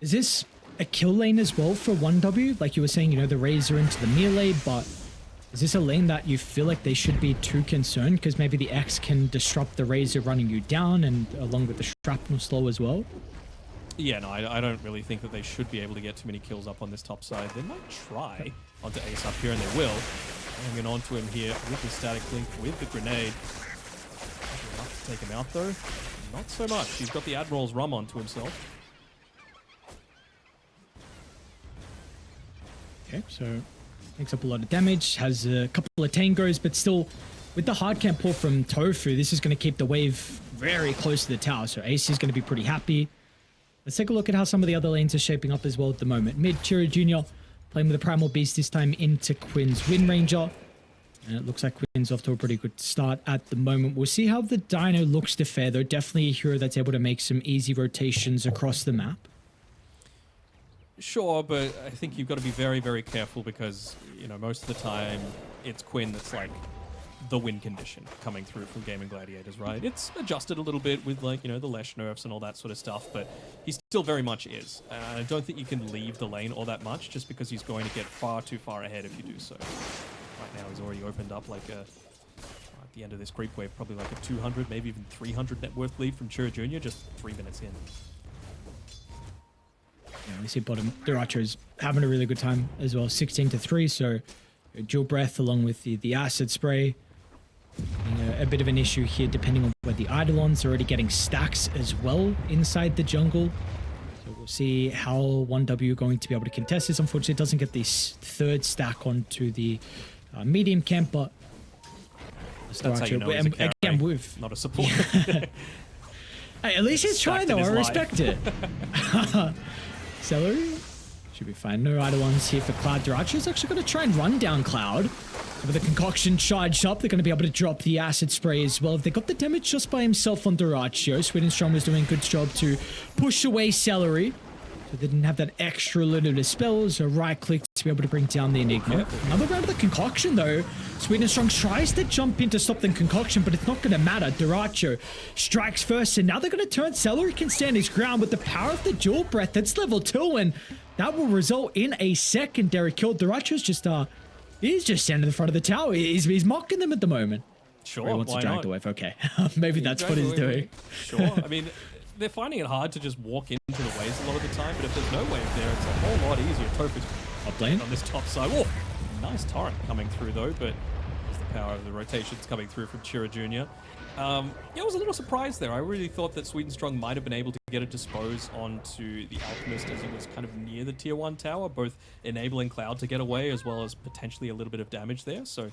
Is this a kill lane as well for 1W? Like you were saying, the Razor into the melee, but is this a lane that you feel like they should be too concerned? Because maybe the X can disrupt the Razor running you down and along with the Shrapnel slow as well? Yeah, no, I don't really think that they should be able to get too many kills up on this top side. They might try onto Ace up here, and they will. Hanging on to him here with the static link, with the grenade. Enough to take him out, though. Not so much. He's got the Admiral's rum onto himself. Okay, so takes up a lot of damage, has a couple of tangos, but still, with the hard camp pull from Tofu, this is going to keep the wave very close to the tower, so Ace is going to be pretty happy. Let's take a look at how some of the other lanes are shaping up as well at the moment. Mid, Chira Jr. playing with the Primal Beast this time into Quinn's Wind Ranger. And it looks like Quinn's off to a pretty good start at the moment. We'll see how the Dino looks to fare, though. Definitely a hero that's able to make some easy rotations across the map. Sure, but I think you've got to be very, very careful because, most of the time it's Quinn that's like the win condition coming through from Gaimin Gladiators, right? It's adjusted a little bit with the Lesh nerfs and all that sort of stuff, but he still very much is. And I don't think you can leave the lane all that much just because he's going to get far too far ahead if you do so. Right now he's already opened up like at the end of this creep wave, probably like a 200, maybe even 300 net worth lead from Chira Jr. just 3 minutes in. Yeah, we see bottom. Duracho's having a really good time as well. 16-3, so dual breath along with the acid spray. A bit of an issue here depending on where the Eidolons are already getting stacks as well inside the jungle. So we'll see how 1W are going to be able to contest this. Unfortunately, it doesn't get this third stack onto the medium camp, but that's how you know he's a carry, again, not a support. Yeah. Hey, at least he's trying though. I respect it. Celery should be fine. No Eidolons here for Cloud. Duracho's actually going to try and run down Cloud. With the concoction charged up, they're going to be able to drop the acid spray as well. They got the damage just by himself on Duracho. Sweden Strong was doing a good job to push away Celery. So they didn't have that extra little dispel, so right click to be able to bring down the Enigma. Another round of the concoction though. Sweden Strong tries to jump in to stop the concoction, but it's not going to matter. Duracho strikes first, and now they're going to turn. Celery can stand his ground with the power of the dual breath. That's level 2, and that will result in a secondary kill. Duracho's just he's just standing in front of the tower. He's mocking them at the moment. Sure, he wants to drag not? the wave. Okay, maybe that's what he's doing. Sure. I mean, they're finding it hard to just walk into the waves a lot of the time, but if there's no wave there, it's a whole lot easier. Tofu's on this top side. Whoa, nice torrent coming through though, but there's the power of the rotations coming through from Chira Jr. Yeah, I was a little surprised there. I really thought that Sweden Strong might have been able to get a dispose onto the Alchemist as he was kind of near the tier 1 tower, both enabling Cloud to get away as well as potentially a little bit of damage there. So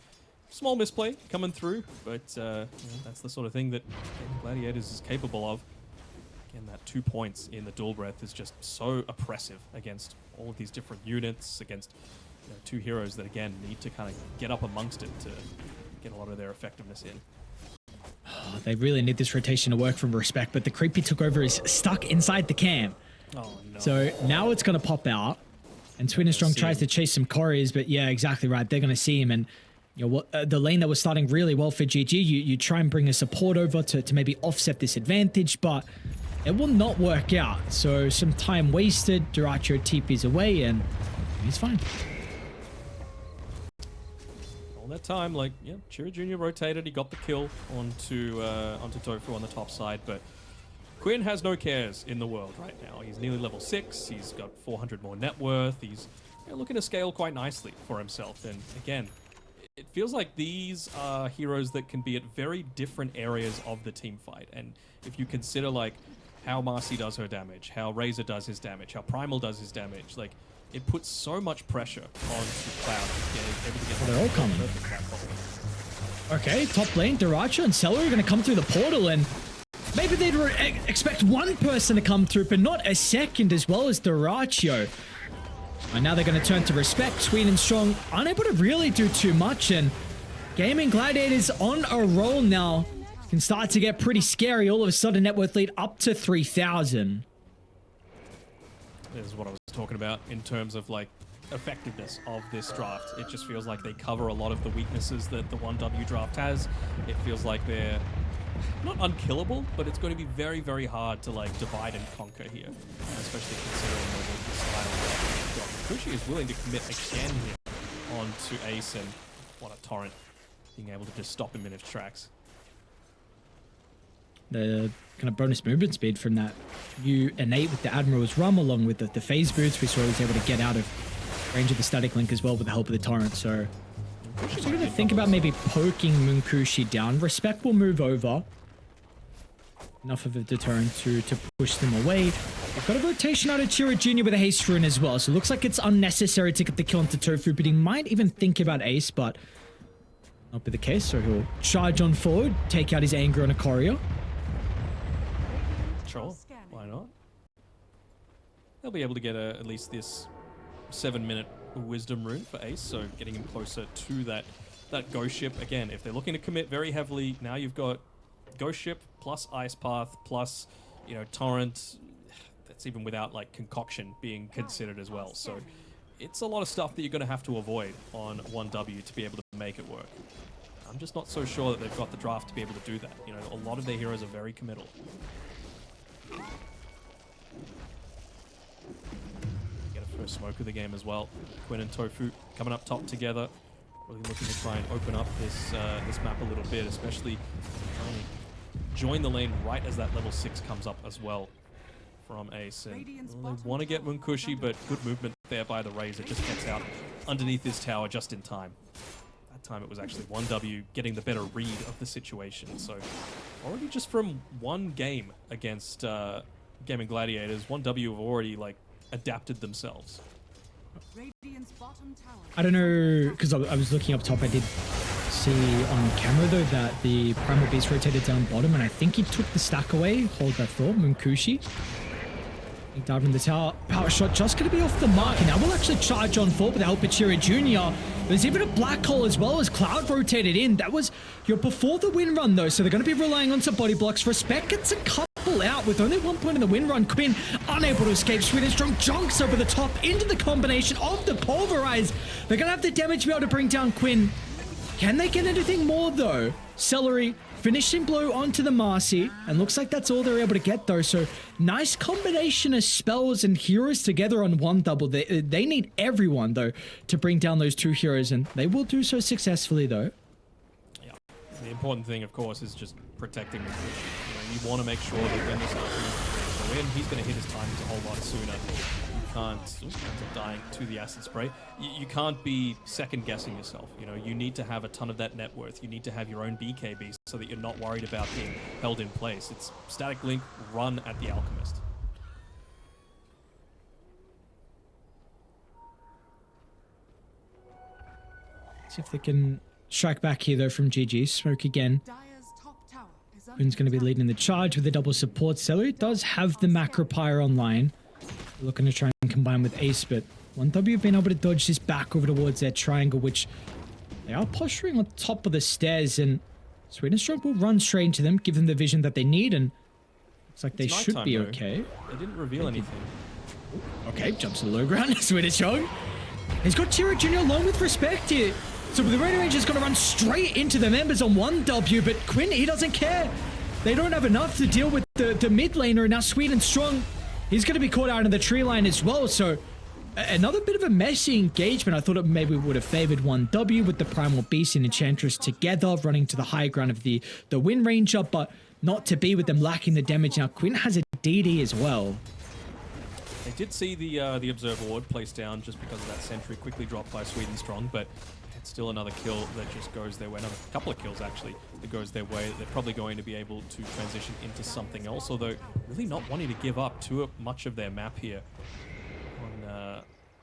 small misplay coming through, but that's the sort of thing that Gladiators is capable of. Again, that 2 points in the dual breath is just so oppressive against all of these different units, against two heroes that, again, need to kind of get up amongst it to get a lot of their effectiveness in. Oh, they really need this rotation to work from Respect, but the creep he took over is stuck inside the camp. Oh, no. So now it's going to pop out, and Sweden Strong tries to chase some Couriers, but yeah, exactly right. They're going to see him, and the lane that was starting really well for GG, you try and bring a support over to maybe offset this advantage, but it will not work out. So some time wasted. Duracho TP's away, and he's fine. All that time, Chira Jr. rotated. He got the kill onto Tofu on the top side, but Quinn has no cares in the world right now. He's nearly level 6. He's got 400 more net worth. He's looking to scale quite nicely for himself. And again, it feels like these are heroes that can be at very different areas of the team fight. And if you consider how Marcy does her damage, how Razor does his damage, how Primal does his damage, it puts so much pressure onto Cloud able to get they're all coming. Okay, top lane, Daracha and Seller are going to come through the portal, and maybe they'd expect one person to come through, but not a second, as well as Daracho. And now they're going to turn to Respect. Sweet and Strong unable to really do too much, and Gaimin Gladiators on a roll now. Can start to get pretty scary. All of a sudden, net worth lead up to 3,000. This is what I was talking about in terms of like effectiveness of this draft. It just feels like they cover a lot of the weaknesses that the 1W draft has. It feels like they're not unkillable, but it's going to be very, very hard to like divide and conquer here, especially considering the style of Kushi is willing to commit again here onto Ace, and what a torrent, being able to just stop him in his tracks. The kind of bonus movement speed from that new innate with the Admiral's Rum, along with the phase boots, we saw he was able to get out of range of the static link as well with the help of the torrent. So I'm going to think about maybe poking Munkushi down. Respect will move over. Enough of a deterrent to push them away. We've got a rotation out of Chira Jr. with a haste rune as well, so it looks like it's unnecessary to get the kill onto Tofu, but he might even think about Ace, but not be the case, so he'll charge on forward, take out his anger on a courier. Sure, why not? They'll be able to get at least this 7-minute wisdom rune for Ace, so getting him closer to that ghost ship. Again, if they're looking to commit very heavily, now you've got ghost ship plus ice path plus, you know, torrent. That's even without like concoction being considered as well. So it's a lot of stuff that you're going to have to avoid on 1W to be able to make it work. I'm just not so sure that they've got the draft to be able to do that. You know, a lot of their heroes are very committal. Get a first smoke of the game as well. Quinn and Tofu coming up top together, really looking to try and open up this this map a little bit, especially trying to join the lane right as that level 6 comes up as well from Ace. And well, they want to get Munkushi, but good movement there by the Razor. Just gets out underneath this tower just in time. That time it was actually 1W getting the better read of the situation. So already just from one game against Gaimin Gladiators, 1W have already like adapted themselves. I don't know, because I was looking up top, I did see on camera though that the Primal Beast rotated down bottom, and I think he took the stack away. Hold that thought, Munkushi. He dived in the tower. Power shot just going to be off the mark, and now we'll actually charge on forward with the help of Chira Jr. There's even a black hole as well as Cloud rotated in. That was before the win run though, so they're going to be relying on some body blocks. Respect gets a couple out with only 1 point in the win run. Quinn unable to escape. Sweet and Strong junks over the top into the combination of the Pulverize. They're going to have the damage to be able to bring down Quinn. Can they get anything more though? Celery, finishing blow onto the Marcy, and looks like that's all they're able to get though. So nice combination of spells and heroes together on 1W. They need everyone though to bring down those 2 heroes, and they will do so successfully though. Yeah, the important thing of course is just protecting the fish. You want to make sure that when this happens, go in, he's going to hit his timings a whole lot sooner. You can't, ends up dying to the acid spray. You can't be second guessing yourself. You know, you need to have a ton of that net worth. You need to have your own BKB so that you're not worried about being held in place. It's static link, run at the Alchemist. See if they can strike back here though from GG. Smoke again. Quinn's going to be leading the charge with the double support. Celery does have the macro pyre online. Looking to try and combine with Ace, but 1W have been able to dodge this back over towards their triangle, which they are posturing on top of the stairs, and Sweet and Strong will run straight into them, give them the vision that they need, and looks like they should be okay. They didn't reveal anything. Okay, jumps to the low ground. Sweet and Strong. He's got Chira Jr. along with Respect here. So the Ranger Ranger's going to run straight into the members on 1W, but Quinn, he doesn't care. They don't have enough to deal with the mid laner, and now Sweet and Strong, he's going to be caught out in the tree line as well. So another bit of a messy engagement. I thought it maybe would have favored 1W with the Primal Beast and Enchantress together, running to the high ground of the Wind Ranger, but not to be with them lacking the damage. Now Quinn has a DD as well. They did see the Observer Ward placed down just because of that sentry quickly dropped by Sweet and Strong, but it's still another kill that just goes their way. Another couple of kills actually that goes their way. They're probably going to be able to transition into something else, although really not wanting to give up too much of their map here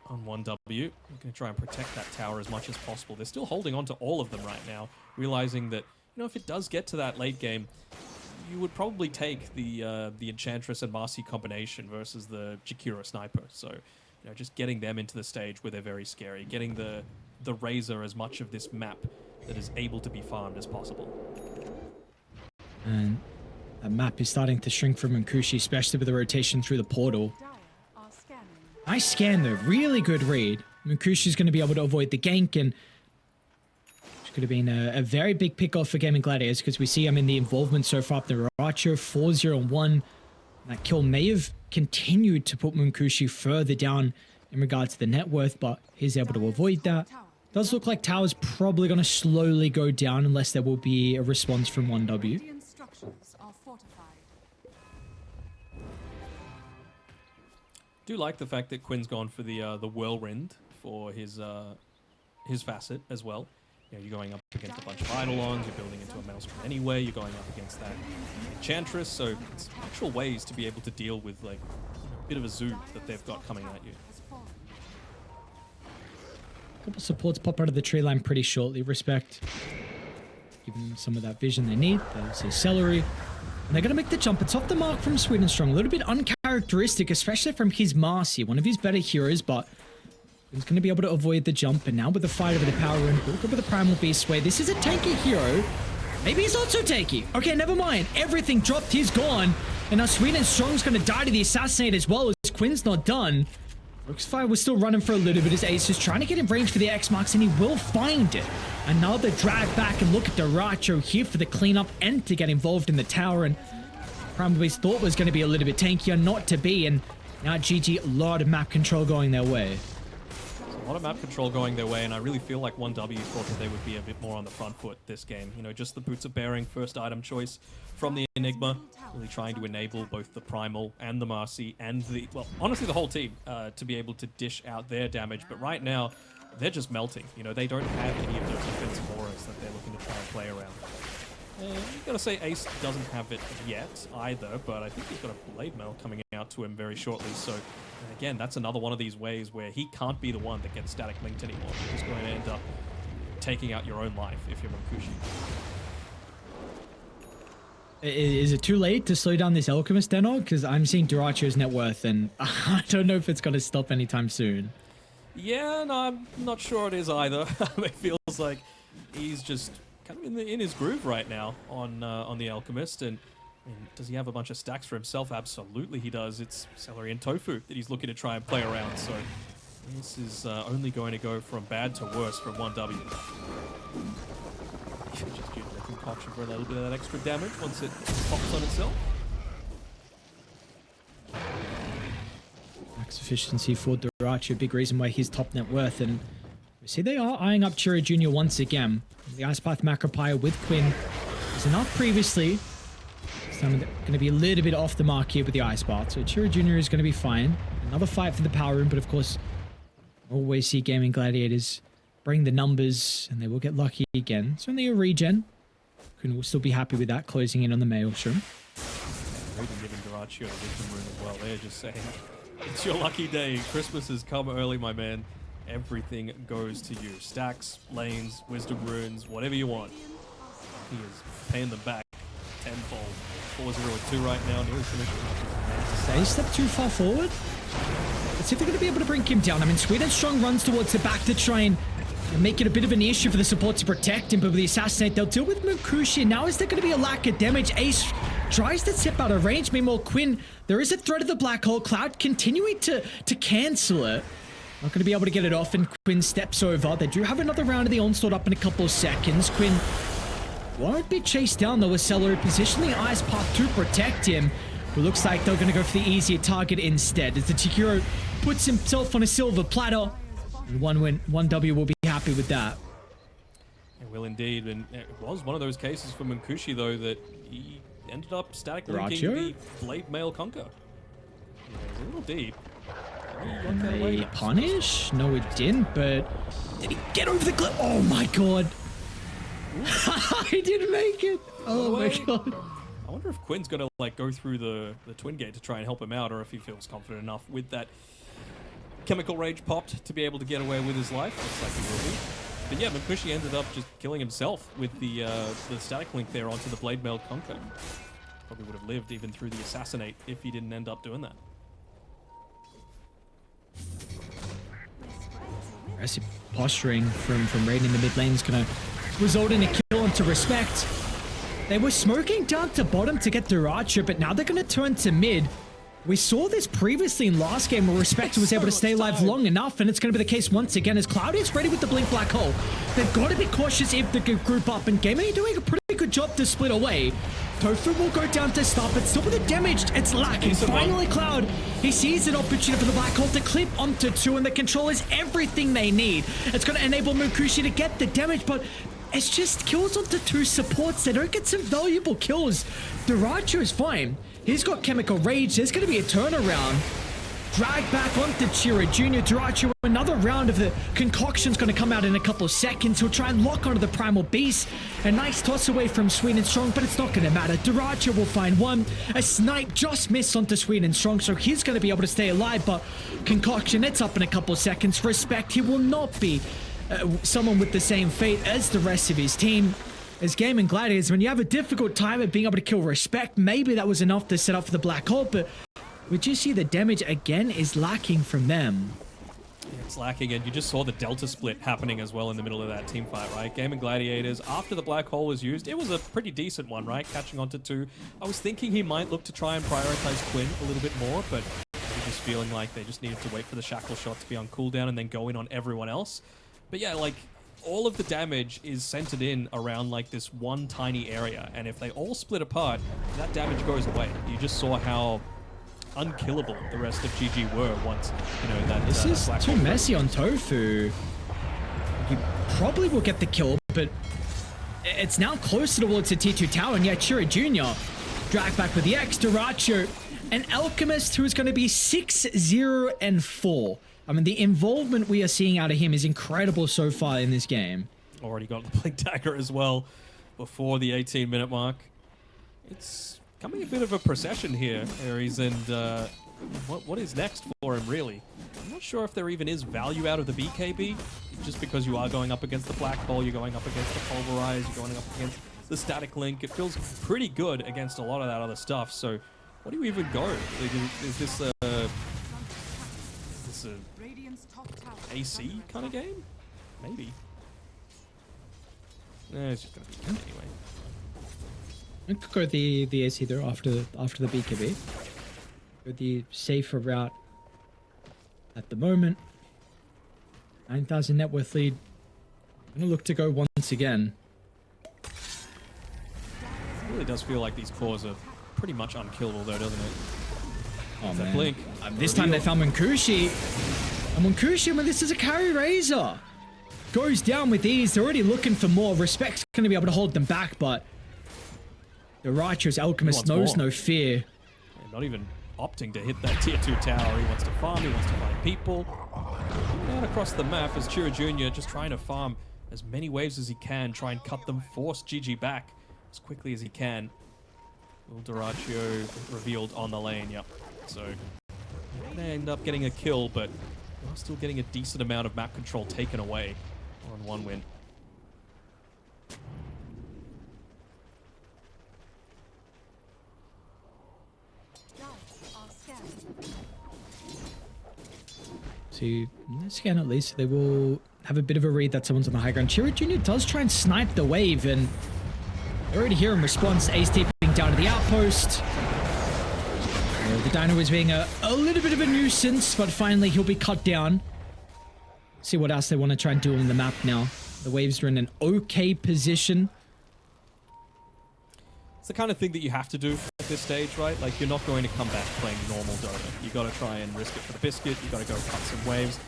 on on 1W. We're going to try and protect that tower as much as possible. They're still holding on to all of them right now, realizing that, if it does get to that late game, you would probably take the Enchantress and Marcy combination versus the Jakiro Sniper. So, just getting them into the stage where they're very scary, getting the Razor as much of this map that is able to be farmed as possible. And that map is starting to shrink for Munkushi, especially with the rotation through the portal. Dire are scanning. Nice scan though, really good read. Munkushi's going to be able to avoid the gank, and which could have been a very big pick-off for Gaimin Gladiators, because we see, the involvement so far up the Racho, 4-0-1. That kill may have continued to put Munkushi further down in regards to the net worth, but he's able to avoid that. Does look like tower's probably going to slowly go down unless there will be a response from 1W. Radiant structures are fortified. Do like the fact that Quinn's gone for the Whirlwind for his facet as well. You're going up against a bunch of Eidolons, you're building into a Maelstrom anyway, you're going up against that Enchantress, so it's actual ways to be able to deal with a bit of a zoo that they've got coming at you. A couple supports pop out of the tree line pretty shortly. Respect. Giving them some of that vision they need. They'll see Celery. And they're going to make the jump. It's off the mark from Sweet and Strong. A little bit uncharacteristic, especially from his Marcy, one of his better heroes, but he's going to be able to avoid the jump. And now with the fight over the power rune, look over the Primal Beast Sway. This is a tanky hero. Maybe he's not so tanky. Okay, never mind. Everything dropped. He's gone. And now Sweet and Strong's going to die to the Assassinate as well, as Quinn's not done. Rooksfire was still running for a little bit as Ace is trying to get in range for the X marks, and he will find it. Another drag back, and look at the Racho here for the cleanup and to get involved in the tower. And Primal Beast thought was going to be a little bit tankier, not to be. And now GG, a lot of map control going their way. A lot of map control going their way, and I really feel like 1W thought that they would be a bit more on the front foot this game. Just the Boots of Bearing first item choice from the Enigma, really trying to enable both the Primal and the Marcy and honestly the whole team to be able to dish out their damage. But right now, they're just melting. They don't have any of those defensive auras that they're looking to try and play around. You gotta say Ace doesn't have it yet either, but I think he's got a Blade Mail coming out to him very shortly. So again, that's another one of these ways where he can't be the one that gets static linked anymore. You're just going to end up taking out your own life if you're Munkushi. Is it too late to slow down this Alchemist, Deno? Because I'm seeing Duracho's net worth, and I don't know if it's going to stop anytime soon. Yeah, no, I'm not sure it is either. It feels like he's just kind of in his groove right now on the Alchemist. And does he have a bunch of stacks for himself? Absolutely he does. It's Celery and Tofu that he's looking to try and play around. So this is only going to go from bad to worse from 1W. Just use the concoction for a little bit of that extra damage once it pops on itself. Max efficiency for Duracho, big reason why he's top net worth. And we see they are eyeing up Chiro Jr. once again. The Ice Path Macropire with Quinn was enough previously. This time they're going to be a little bit off the mark here with the Ice Path. So Chiro Jr. is going to be fine. Another fight for the power room, but of course, always see Gaimin Gladiators bring the numbers, and they will get lucky again. It's only a regen. Quinn will still be happy with that, closing in on the Maelstrom. Maybe giving Duracho a wisdom rune as well. They're just saying, it's your lucky day. Christmas has come early, my man. Everything goes to you. Stacks, lanes, wisdom runes, whatever you want. He is paying them back tenfold. 4-0-2 right now. Nearly finished. They step too far forward. Let's see if they're going to be able to bring him down. Sweet and Strong runs towards the back to try and make it a bit of an issue for the support to protect him, but with the Assassinate, they'll deal with Munkushi. Now is there going to be a lack of damage? Ace tries to step out of range. Meanwhile, Quinn, there is a threat of the Black Hole. Cloud continuing to cancel it. Not going to be able to get it off, and Quinn steps over. They do have another round of the Onslaught up in a couple of seconds. Quinn won't be chased down, though, with Celery positioning Ice Path to protect him. It looks like they're going to go for the easier target instead, as the Chikiro puts himself on a silver platter. And 1W will be happy with that. It will indeed, and it was one of those cases for Munkushi, though, that he ended up static linking the Blade Mail Conquer. It was a little deep. They punish? No, it didn't, but did he get over the cliff? Oh my god. He didn't make it. Oh my god. I wonder if Quinn's going to go through the Twin Gate to try and help him out, or if he feels confident enough with that Chemical Rage popped to be able to get away with his life. Looks like he will be. But yeah, Munkushi ended up just killing himself with the static link there onto the Blade Mail Conquer. Probably would have lived even through the Assassinate if he didn't end up doing that. Aggressive posturing from Raiden in the mid lane is going to result in a kill onto Respect. They were smoking down to bottom to get their Archer, but now they're going to turn to mid. We saw this previously in last game where Respect was able to stay alive long enough, and it's going to be the case once again as Cloud is ready with the Blink Black Hole. They've got to be cautious if they group up, and Gaimin are doing a pretty good job to split away. Tofu will go down to stop, but still with the damage, it's lacking. Finally, Cloud, he sees an opportunity for the Black Hole to clip onto 2, and the control is everything they need. It's going to enable Munkushi to get the damage, but it's just kills onto 2 supports. They don't get some valuable kills. Duracho is fine. He's got Chemical Rage. There's going to be a turnaround. Drag back onto Chira Jr. Duracho, another round of the concoction's going to come out in a couple of seconds. He'll try and lock onto the Primal Beast. A nice toss away from Sweet and Strong, but it's not going to matter. Duracho will find one. A snipe just missed onto Sweet and Strong, so he's going to be able to stay alive, but Concoction, it's up in a couple of seconds. Respect, he will not be someone with the same fate as the rest of his team. As Gaimin Gladiators, when you have a difficult time at being able to kill Respect, maybe that was enough to set up for the Black Hole, but we just see the damage again is lacking from them. Yeah, it's lacking, and you just saw the Delta split happening as well in the middle of that team fight, right? Gaimin Gladiators, after the Black Hole was used, it was a pretty decent one, right? Catching onto 2. I was thinking he might look to try and prioritize Quinn a little bit more, but I'm just feeling like they just needed to wait for the Shackle shot to be on cooldown and then go in on everyone else. But yeah, like, all of the damage is centered in around like this one tiny area, and if they all split apart, that damage goes away. You just saw how unkillable the rest of GG were once, you know, that This is Black too Hole. messy on Tofu. He probably will get the kill, but it's now closer towards the T2 tower, and yeah, Chira Jr. drag back with the X, Duracho, an Alchemist who's going to be 6-0-4. I mean, the involvement we are seeing out of him is incredible so far in this game. Already got the Blink Dagger as well before the 18-minute mark. It's coming a bit of a procession here, Ares, and what is next for him, really? I'm not sure if there even is value out of the BKB, just because you are going up against the Black Hole, you're going up against the Pulverize, you're going up against the Static Link. It feels pretty good against a lot of that other stuff, so what do you even go? Like, is this a Radiant's top tower AC kind of game? Maybe. It's just going to be good anyway. I could go the AC there after the BKB. Go the safer route at the moment. 9,000 net worth lead. I'm gonna look to go once again. It really does feel like these cores are pretty much unkillable though, doesn't it? Oh That man. Blink. This time they found Munkushi. And Munkushi, I mean, this is a carry Razor. Goes down with ease. They're already looking for more. Respect's going to be able to hold them back, but the righteous Alchemist knows no fear. Yeah, not even opting to hit that tier 2 tower. He wants to farm, he wants to find people. Down across the map is Chira Jr. just trying to farm as many waves as he can, try and cut them, force GG back as quickly as he can. Little Duracho revealed on the lane, yep. So they end up getting a kill, but we're still getting a decent amount of map control taken away on one win. See, in this scan at least, they will have a bit of a read that someone's on the high ground. Chira Jr. does try and snipe the wave, and they already hear in response, Ace TPing down to the outpost. The Dino is being a little bit of a nuisance, but finally he'll be cut down. See what else they want to try and do on the map now. The waves are in an okay position. It's the kind of thing that you have to do at this stage, right? Like, you're not going to come back playing normal Dota. You got to try and risk it for the biscuit. You got to go cut some waves.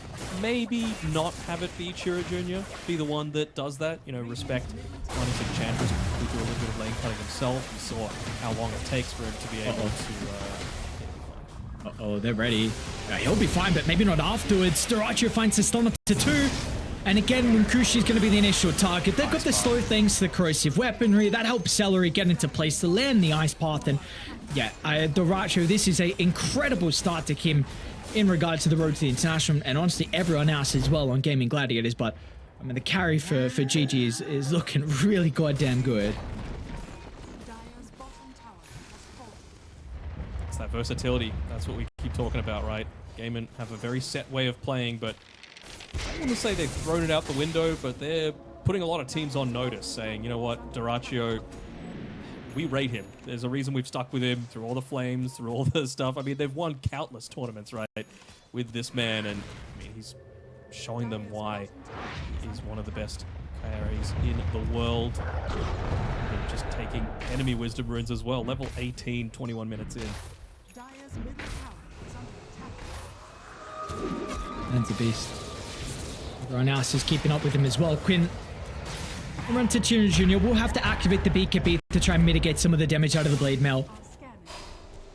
Maybe not have it be Chira Jr. be the one that does that. You know, Respect wanting to Enchantress who do a little bit of lane cutting himself. You saw how long it takes for him to be able to... Uh-oh, they're ready. Yeah, he'll be fine, but maybe not afterwards. Duracho finds the stun up to 2. And again, Munkushi is going to be the initial target. They've got the slow things to the corrosive weaponry. That helps Celery get into place to land the ice path. And yeah, Duracho, this is an incredible start to him. in regard to the road to the international, and honestly everyone else as well on Gaimin Gladiators. But I mean, the carry for GG is looking really goddamn good. Dire's bottom tower has fallen. It's that versatility. That's what we keep talking about, right? Gaimin have a very set way of playing, but I wouldn't say they've thrown it out the window, but they're putting a lot of teams on notice, saying, you know what, Dyrachyo, we rate him. There's a reason we've stuck with him through all the flames, through all the stuff. I mean, they've won countless tournaments, right, with this man, and I mean, he's showing them why he's one of the best carries in the world. And just taking enemy wisdom runes as well. Level 18, 21 minutes in. Dire's middle tower is under attack. That's a beast. Everyone else is keeping up with him as well. Quinn, run to Chiro Jr. We'll have to activate the BKB to try and mitigate some of the damage out of the blade mail. Are scanning.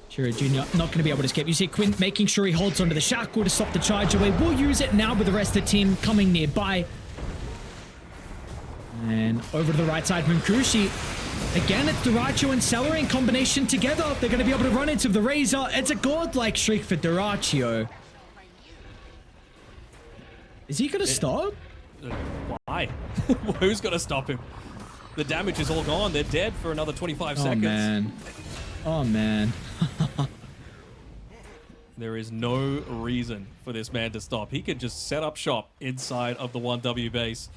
Chiro Jr. not going to be able to escape. You see Quinn making sure he holds onto the shackle to stop the charge away. We'll use it now with the rest of the team coming nearby. And over to the right side, Munkushi. Again, it's Dyrachyo and Celery in combination together. They're going to be able to run into the Razor. It's a godlike streak for Dyrachyo. Is he going to stop? Why? Who's going to stop him? The damage is all gone. They're dead for another 25 seconds. Man. Oh, man. There is no reason for this man to stop. He could just set up shop inside of the 1W base.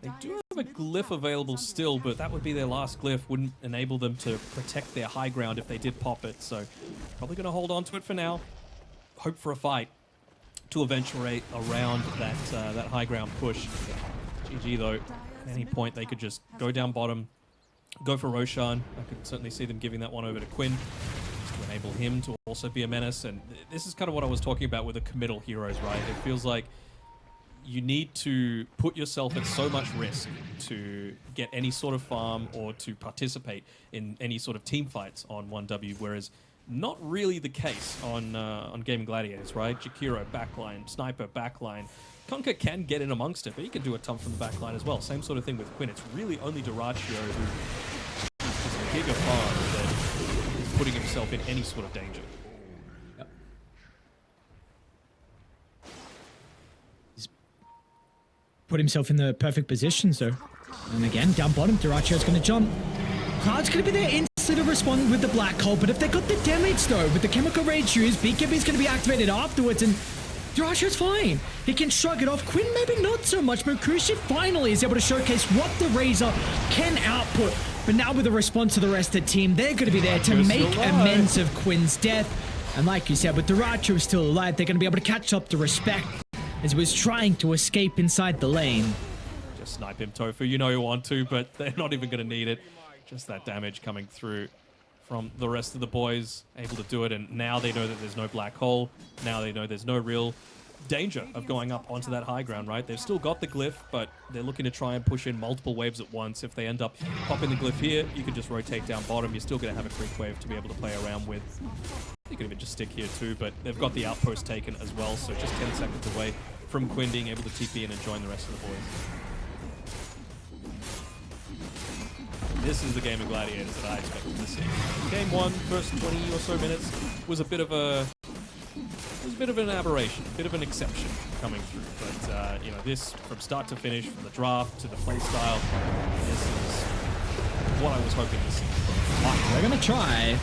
They do have a glyph available still, but that would be their last glyph. Wouldn't enable them to protect their high ground if they did pop it. So probably going to hold on to it for now. Hope for a fight to eventuate around that high ground push. GG though. At any point they could just go down bottom, go for Roshan. I could certainly see them giving that one over to Quinn just to enable him to also be a menace. And this is kind of what I was talking about with the committal heroes, right? It feels like you need to put yourself at so much risk to get any sort of farm or to participate in any sort of team fights on 1W, whereas not really the case on Gaimin Gladiators, right? Jakiro backline, Sniper backline. Conker can get in amongst it, but he can do a ton from the backline as well. Same sort of thing with Quinn. It's really only Dyrachyo who is just a bigger farm that is putting himself in any sort of danger. Yep. He's put himself in the perfect position, so. And again, down bottom, Dyrachyo's going to jump. Cloud's going to be there instantly to respond with the black hole, but if they got the damage though, with the chemical rage use, BKB's going to be activated afterwards, and Dyrachyo's fine. He can shrug it off. Quinn maybe not so much, but Kushi finally is able to showcase what the Razor can output. But now with a response to the rest of the team, they're going to be there to make amends of Quinn's death. And like you said, with Dyrachyo still alive, they're going to be able to catch up to respect as he was trying to escape inside the lane. Just snipe him, Tofu. You know you want to, but they're not even going to need it. Just that damage coming through from the rest of the boys, able to do it, and now they know that there's no black hole. Now they know there's no real danger of going up onto that high ground, right? They've still got the glyph, but they're looking to try and push in multiple waves at once. If they end up popping the glyph here, you can just rotate down bottom. You're still going to have a creep wave to be able to play around with. You could even just stick here too, but they've got the outpost taken as well, so just 10 seconds away from Quinn being able to TP in and join the rest of the boys. This is the Gaimin Gladiators that I expected to see. Game one, first 20 or so minutes, was a bit of an aberration, a bit of an exception coming through. But you know, this from start to finish, from the draft to the play style, this is what I was hoping to see. They're gonna try.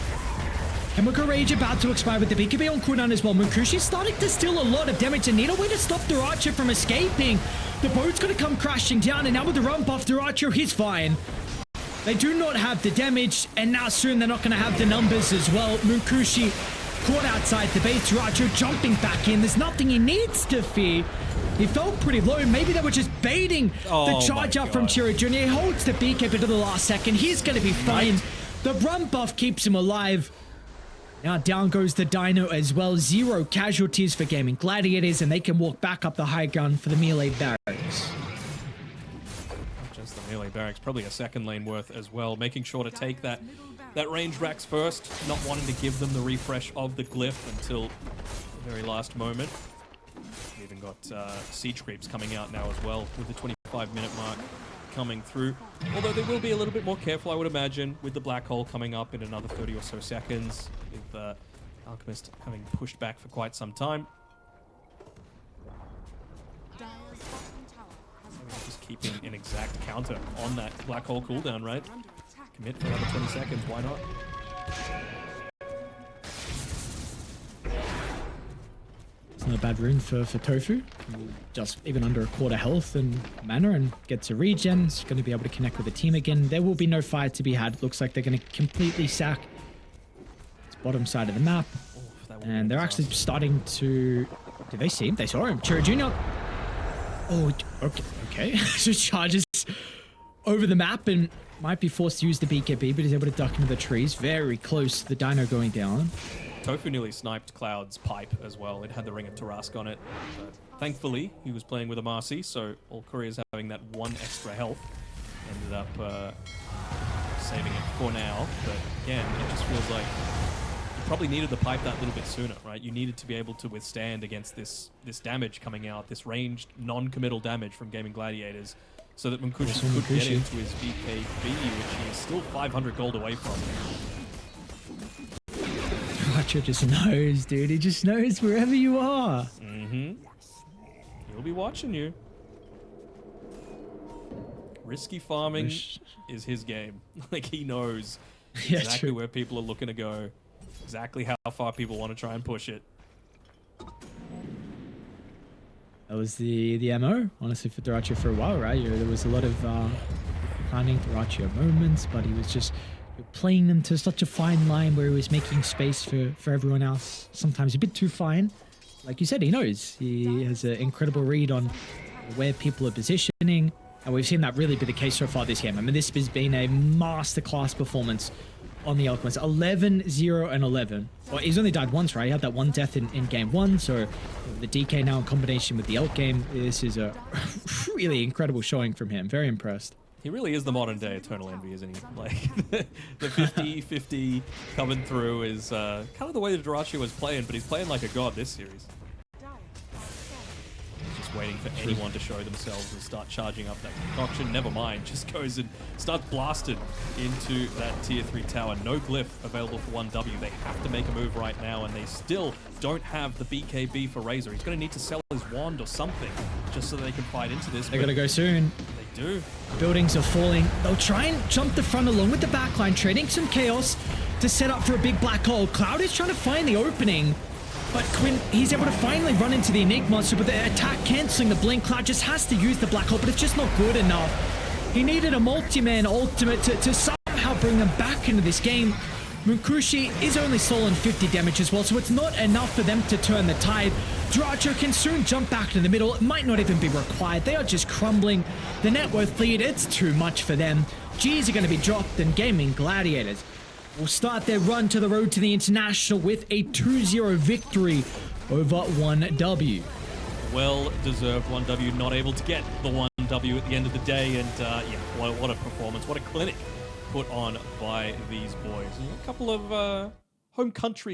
Chemical Rage about to expire with the BKB on cooldown as well. Munkushi's starting to steal a lot of damage and need a way to stop Dyrachyo from escaping. The boat's gonna come crashing down, and now with the run buff, Dyrachyo, he's fine. They do not have the damage, and now soon they're not going to have the numbers as well. Munkushi caught outside the base. Dyrachyo jumping back in. There's nothing he needs to fear. He felt pretty low. Maybe they were just baiting the charge out from Chiro Jr. He holds the BKB to the last second. He's going to be fine. The run buff keeps him alive. Now down goes the Dino as well. 0 casualties for Gaimin Gladiators, and they can walk back up the high ground for the melee barracks. Just the melee barracks, probably a second lane worth as well, making sure to take that range racks first, not wanting to give them the refresh of the glyph until the very last moment. We've even got siege creeps coming out now as well, with the 25-minute mark coming through. Although they will be a little bit more careful, I would imagine, with the black hole coming up in another 30 or so seconds, with Alchemist having pushed back for quite some time. keeping an exact counter on that black hole cooldown, right? Under attack. Commit for another 20 seconds, why not? It's not a bad rune for Tofu. Just even under a quarter health and mana and gets a regen. It's going to be able to connect with the team again. There will be no fight to be had. Looks like they're going to completely sack this bottom side of the map. Oh, that would be And they're a actually disaster. starting to... Did they see him? They saw him. Chira Jr. Oh, okay. So charges over the map and might be forced to use the BKB, but he's able to duck into the trees. Very close to the dino going down. Tofu nearly sniped Cloud's pipe as well. It had the Ring of Tarask on it. But thankfully, he was playing with a Marcy, so all Courier's having that one extra health. Ended up saving it for now. But again, it just feels like you probably needed the pipe that little bit sooner, right? You needed to be able to withstand against this damage coming out, this ranged, non-committal damage from Gaimin Gladiators, so that Munkushi could get into his BKB, which he is still 500 gold away from. Roger just knows, dude. He just knows wherever you are. Mm-hmm. He'll be watching you. Risky farming is his game. Like, he knows Yeah, exactly true. where people are looking to go, exactly how far people want to try and push it. That was the MO, honestly, for Dyrachyo for a while, right? There was a lot of planning Dyrachyo moments, but he was just playing them to such a fine line where he was making space for everyone else. Sometimes a bit too fine. Like you said, he knows. He has an incredible read on where people are positioning, and we've seen that really be the case so far this game. I mean, this has been a masterclass performance on the Alchemist. 11, 0, and 11. Well, he's only died once, right? He had that one death in game one, so the DK now in combination with the Elk game, this is a really incredible showing from him. Very impressed. He really is the modern day Eternal Envy, isn't he? Like, the 50-50 coming through is kind of the way that Dyrachyo was playing, but he's playing like a god this series. He's just waiting for anyone to show themselves and start charging up that concoction. Never mind, just goes and starts blasted into that tier 3 tower. No glyph available for 1W. They have to make a move right now, and they still don't have the BKB for Razor. He's going to need to sell his wand or something just so they can fight into this. They're going to go soon. They do. Buildings are falling. They'll try and jump the front along with the backline, trading some chaos to set up for a big black hole. Cloud is trying to find the opening, but Quinn, he's able to finally run into the Enigma, so with the attack canceling the blink, Cloud just has to use the black hole, but it's just not good enough. He needed a multi-man ultimate to somehow bring them back into this game. Munkushi is only stolen 50 damage as well, so it's not enough for them to turn the tide. Dyrachyo can soon jump back to the middle. It might not even be required. They are just crumbling. The net worth lead, it's too much for them. G's are going to be dropped, and Gaimin Gladiators will start their run to the road to the International with a 2-0 victory over 1W. Well-deserved 1W, not able to get the 1W at the end of the day, and yeah, what a performance, what a clinic put on by these boys. A couple of home country